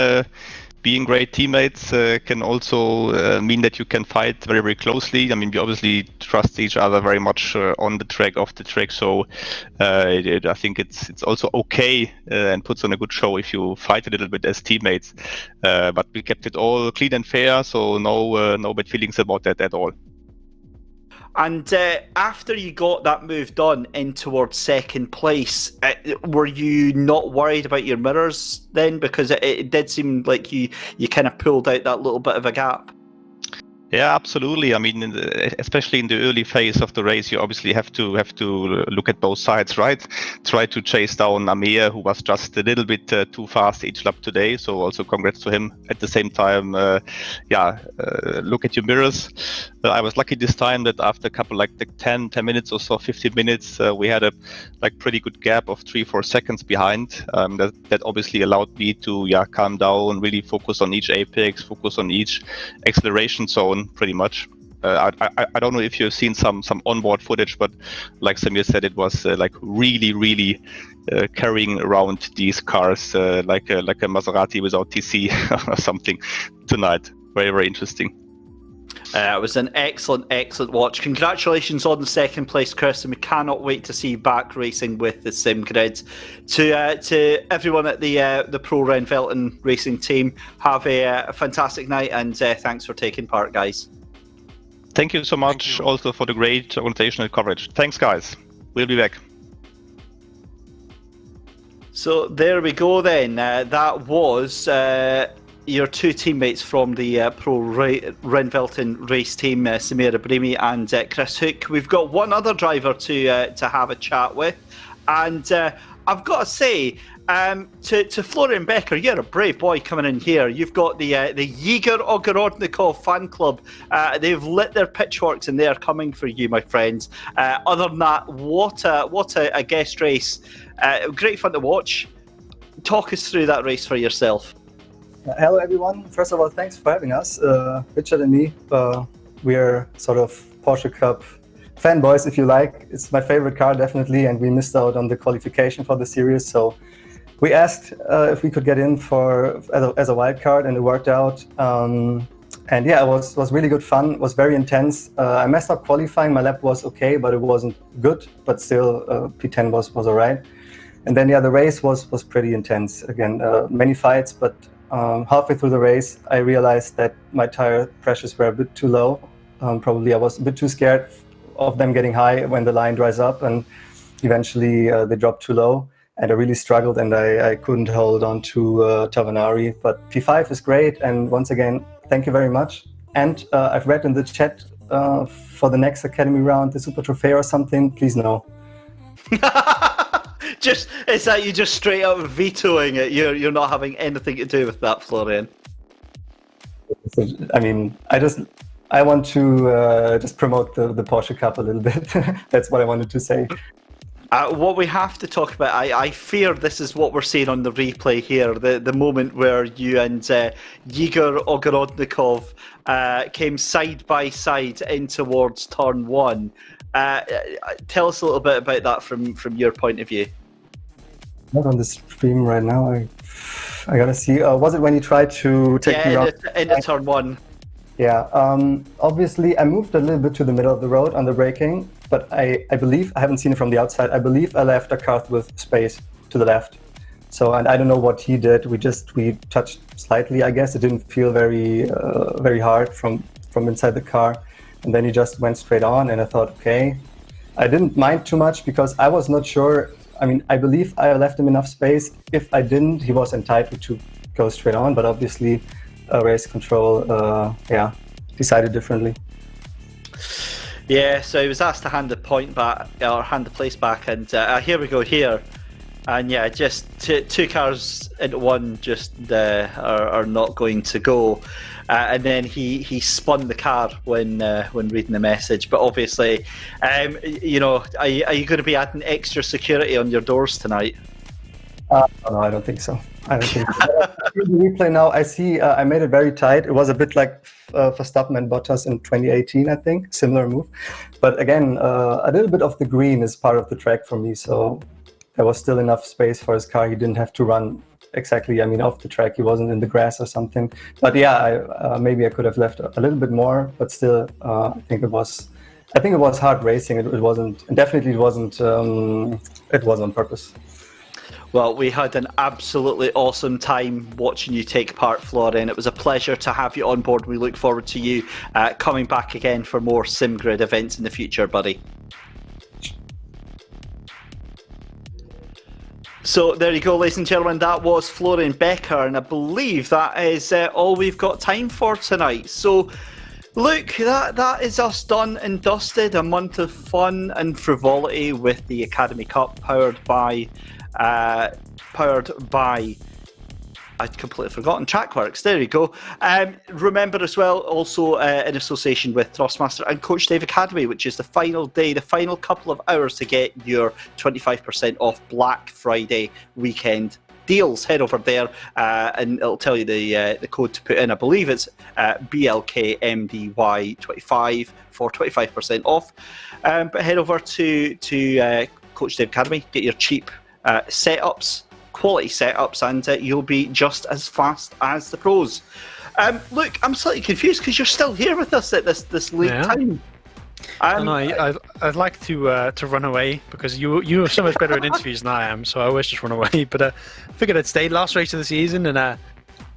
being great teammates can also mean that you can fight very, very closely. I mean, we obviously trust each other very much on the track, off the track. So I think it's also okay and puts on a good show if you fight a little bit as teammates. But we kept it all clean and fair, so no bad feelings about that at all. And after you got that move done in towards second place, were you not worried about your mirrors then? Because it did seem like you kind of pulled out that little bit of a gap. Yeah, absolutely. I mean, especially in the early phase of the race, you obviously have to look at both sides, right? Try to chase down Amir, who was just a little bit too fast each lap today. So also congrats to him. At the same time, look at your mirrors. I was lucky this time that after a couple like 10 minutes or so, 15 minutes, we had a pretty good gap of 3-4 seconds behind. That obviously allowed me to calm down, really focus on each apex, focus on each acceleration zone. Pretty much. I don't know if you've seen some onboard footage, but like Samir said, it was really carrying around these cars like a Maserati without TC or something tonight. Very, very interesting. It was an excellent watch. Congratulations on the second place, Chris, and we cannot wait to see you back racing with the Sim Grid. To everyone at the Pro Renvelten racing team, have a fantastic night, and thanks for taking part, guys. Thank you so much also for the great organizational coverage. Thanks, guys. We'll be back. So there we go then. That was your two teammates from the Pro Renvelten race team, Samir Ibrahimi and Chris Hook. We've got one other driver to have a chat with, and I've got to say, to Florian Becker, you're a brave boy coming in here. You've got the Igor Ogorodnikov fan club. They've lit their pitchforks and they're coming for you, my friends. Other than that, what a guest race. Great fun to watch. Talk us through that race for yourself. Hello, everyone. First of all, thanks for having us. Richard and me, we're sort of Porsche Cup fanboys, if you like. It's my favorite car, definitely, and we missed out on the qualification for the series. So we asked if we could get in as a wild card, and it worked out. And yeah, it was really good fun. It was very intense. I messed up qualifying. My lap was okay, but it wasn't good. But still, P10 was all right. And then, yeah, the race was pretty intense. Again, many fights, but halfway through the race, I realized that my tire pressures were a bit too low. Probably I was a bit too scared of them getting high when the line dries up, and eventually they dropped too low, and I really struggled, and I couldn't hold on to Tavanari. But P5 is great, and once again, thank you very much. And I've read in the chat for the next Academy round, the Super Trophy or something, please no. It's that you just straight out vetoing it. You're not having anything to do with that, Florian. I mean, I want to just promote the Porsche Cup a little bit. That's what I wanted to say. What we have to talk about, I fear this is what we're seeing on the replay here, the moment where you and Igor Ogorodnikov came side by side in towards turn one. Tell us a little bit about that from your point of view. Not on the stream right now. I gotta see. Was it when you tried to take me around? Into turn one. Yeah. Obviously, I moved a little bit to the middle of the road on the braking, but I believe, I haven't seen it from the outside, I believe I left a car with space to the left. So, and I don't know what he did. We touched slightly, I guess. It didn't feel very hard from inside the car. And then he just went straight on, and I thought, okay. I didn't mind too much because I was not sure. I mean, I believe I left him enough space. If I didn't, he was entitled to go straight on, but obviously race control, decided differently. Yeah, so he was asked to hand the point back, or hand the place back, and here we go here. And yeah, just two cars into one just are not going to go. And then he spun the car when reading the message. But obviously, are you going to be adding extra security on your doors tonight? No, I don't think so. I don't think so. In the replay now, I see I made it very tight. It was a bit like Verstappen and Bottas in 2018, I think. Similar move. But again, a little bit of the green is part of the track for me. So there was still enough space for his car. He didn't have to run exactly, off the track. He wasn't in the grass or something. But yeah, maybe I could have left a little bit more. But still, I think it was hard racing. It wasn't it was on purpose. Well, we had an absolutely awesome time watching you take part, Florian. It was a pleasure to have you on board. We look forward to you coming back again for more SimGrid events in the future, buddy. So there you go, ladies and gentlemen. That was Florian Becker, and I believe that is all we've got time for tonight. So look, that is us done and dusted. A month of fun and frivolity with the Academy Cup, powered by I'd completely forgotten Trackworks. There you go. Remember as well, also in association with Thrustmaster and Coach Dave Academy, which is the final day, the final couple of hours to get your 25% off Black Friday weekend deals. Head over there and it'll tell you the code to put in. I believe it's BLKMDY25 for 25% off. But head over to Coach Dave Academy, get your cheap setups, quality setups, and you'll be just as fast as the pros. Look, I'm slightly confused because you're still here with us at this late time. I'd like to run away because you are so much better at interviews than I am, so I always just run away. But I figured I'd stay last race of the season, and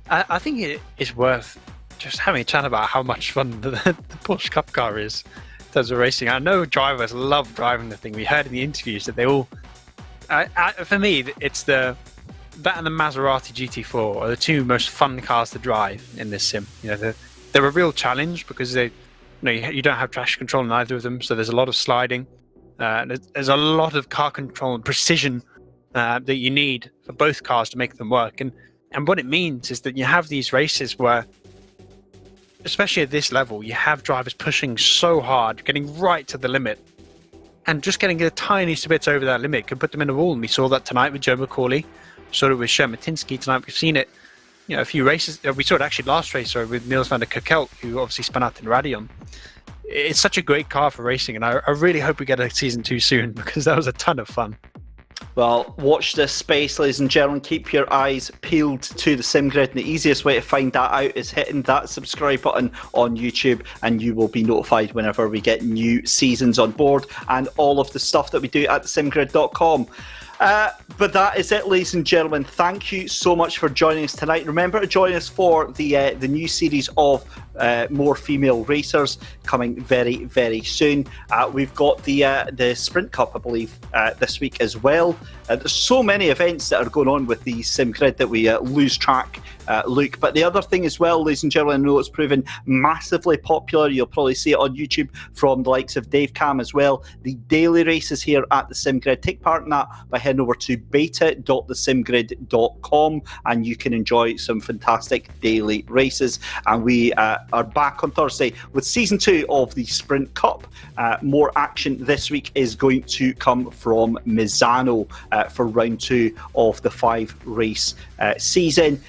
I think it is worth just having a chat about how much fun the Porsche Cup car is in terms of racing. I know drivers love driving the thing. We heard in the interviews that they all. For me, it's that and the Maserati GT4 are the two most fun cars to drive in this sim. They're a real challenge because you don't have traction control in either of them, so there's a lot of sliding. There's a lot of car control and precision that you need for both cars to make them work. And what it means is that you have these races where, especially at this level, you have drivers pushing so hard, getting right to the limit. And just getting the tiniest bits over that limit can put them in a wall. And we saw that tonight with Joe McCauley. We saw it with Shermatinsky tonight. We've seen it, a few races. We saw it actually last race with Niels van der Kerkelt, who obviously spun out in Radeon. It's such a great car for racing, and I really hope we get a season 2 soon because that was a ton of fun. Well, watch this space, ladies and gentlemen. Keep your eyes peeled to the SimGrid, and the easiest way to find that out is hitting that subscribe button on YouTube, and you will be notified whenever we get new seasons on board and all of the stuff that we do at thesimgrid.com. But that is it, ladies and gentlemen. Thank you so much for joining us tonight. Remember to join us for the new series of more female racers coming very, very soon. We've got the Sprint Cup, I believe, this week as well. There's so many events that are going on with the SimGrid that we lose track, Luke. But the other thing as well, ladies and gentlemen, I know it's proven massively popular. You'll probably see it on YouTube from the likes of Dave Cam as well. The daily races here at the SimGrid. Take part in that by heading over to beta.thesimgrid.com, and you can enjoy some fantastic daily races. And we are back on Thursday with season 2 of the Sprint Cup. More action this week is going to come from Misano for round 2 of the 5-race season.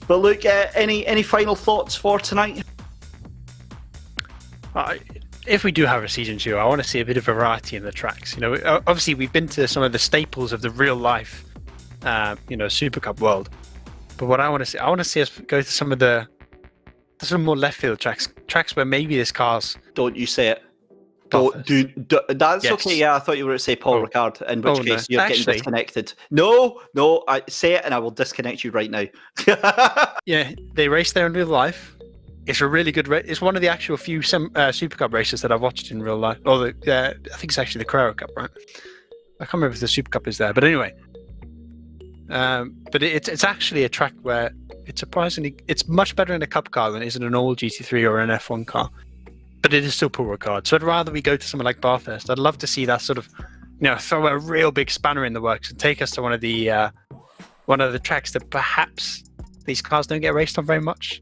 But look, any final thoughts for tonight? If we do have a season 2, I want to see a bit of variety in the tracks. Obviously we've been to some of the staples of the real life, Super Cup world. But what I want to see us go to some of the more left field tracks where maybe this car's. Don't you say it. That's yes. Okay. Yeah, I thought you were going to say Paul Ricard, in which case you're getting disconnected. No, I say it and I will disconnect you right now. Yeah, they race there in real life. It's a really good race. It's one of the actual few Super Cup races that I've watched in real life. I think it's actually the Carrera Cup, right? I can't remember if the Super Cup is there, but anyway. But it's actually a track where it's much better in a Cup car than it is in an old GT3 or an F1 car. But it is still Paul Ricard. So I'd rather we go to somewhere like Bathurst. I'd love to see that sort of, throw a real big spanner in the works and take us to one of the tracks that perhaps these cars don't get raced on very much.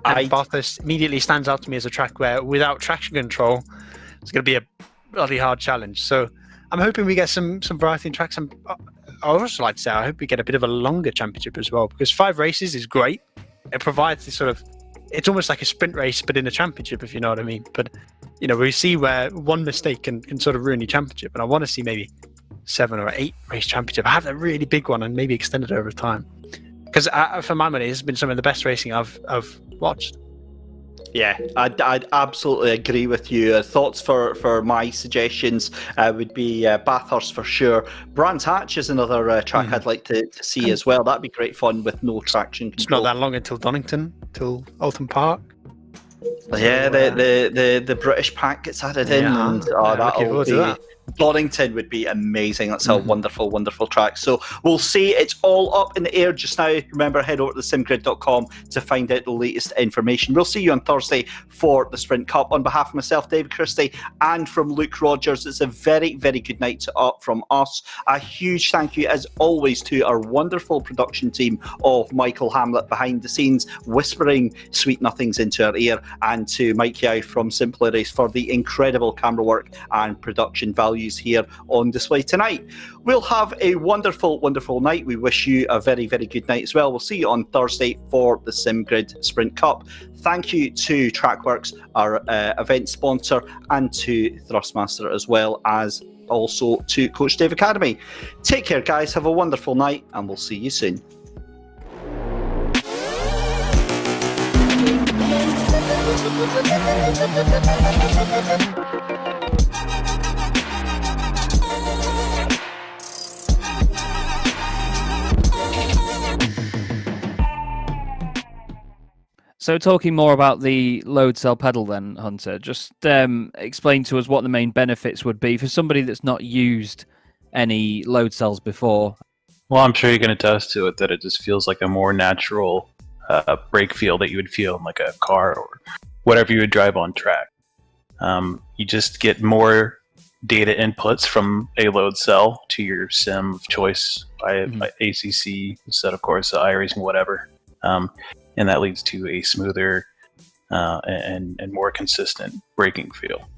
And Bathurst immediately stands out to me as a track where, without traction control, it's going to be a bloody hard challenge. So I'm hoping we get some variety in tracks. also like to say I hope we get a bit of a longer championship as well, because 5 races is great. It provides this sort of, it's almost like a sprint race, but in a championship, if you know what I mean. But we see where one mistake can sort of ruin your championship, and I want to see maybe 7 or 8 race championship. I have a really big one and maybe extend it over time, because for my money, it's been some of the best racing I've watched. Yeah, I'd absolutely agree with you. Thoughts for my suggestions would be Bathurst for sure. Brands Hatch is another track I'd like to see as well. That'd be great fun with no traction control. It's not that long until Donington, till Alton Park. Yeah, the British pack gets added in, and that'll be... Donington would be amazing. That's a wonderful, wonderful track. So we'll see. It's all up in the air just now. Remember, head over to simgrid.com to find out the latest information. We'll see you on Thursday for the Sprint Cup. On behalf of myself, David Christie, and from Luke Rogers, it's a very, very good night from us. A huge thank you, as always, to our wonderful production team of Michael Hamlet behind the scenes, whispering sweet nothings into our ear, and to Mike Yao from Simply Race for the incredible camera work and production values here on display tonight. We'll have a wonderful, wonderful night. We wish you a very, very good night as well. We'll see you on Thursday for the SimGrid Sprint Cup. Thank you to Trackworks, our event sponsor, and to Thrustmaster, as well as also to Coach Dave Academy. Take care, guys. Have a wonderful night, and we'll see you soon. So talking more about the load cell pedal then, Hunter, just explain to us what the main benefits would be for somebody that's not used any load cells before. Well, I'm sure you can attest to it that it just feels like a more natural brake feel that you would feel in like a car or whatever you would drive on track. You just get more data inputs from a load cell to your sim of choice by ACC, Assetto, Corsa, iRacing, whatever. And that leads to a smoother and more consistent braking feel.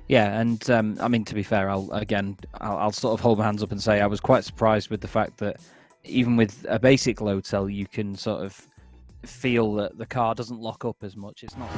Yeah, and I mean, to be fair, I'll sort of hold my hands up and say I was quite surprised with the fact that even with a basic load cell, you can sort of feel that the car doesn't lock up as much. It's not.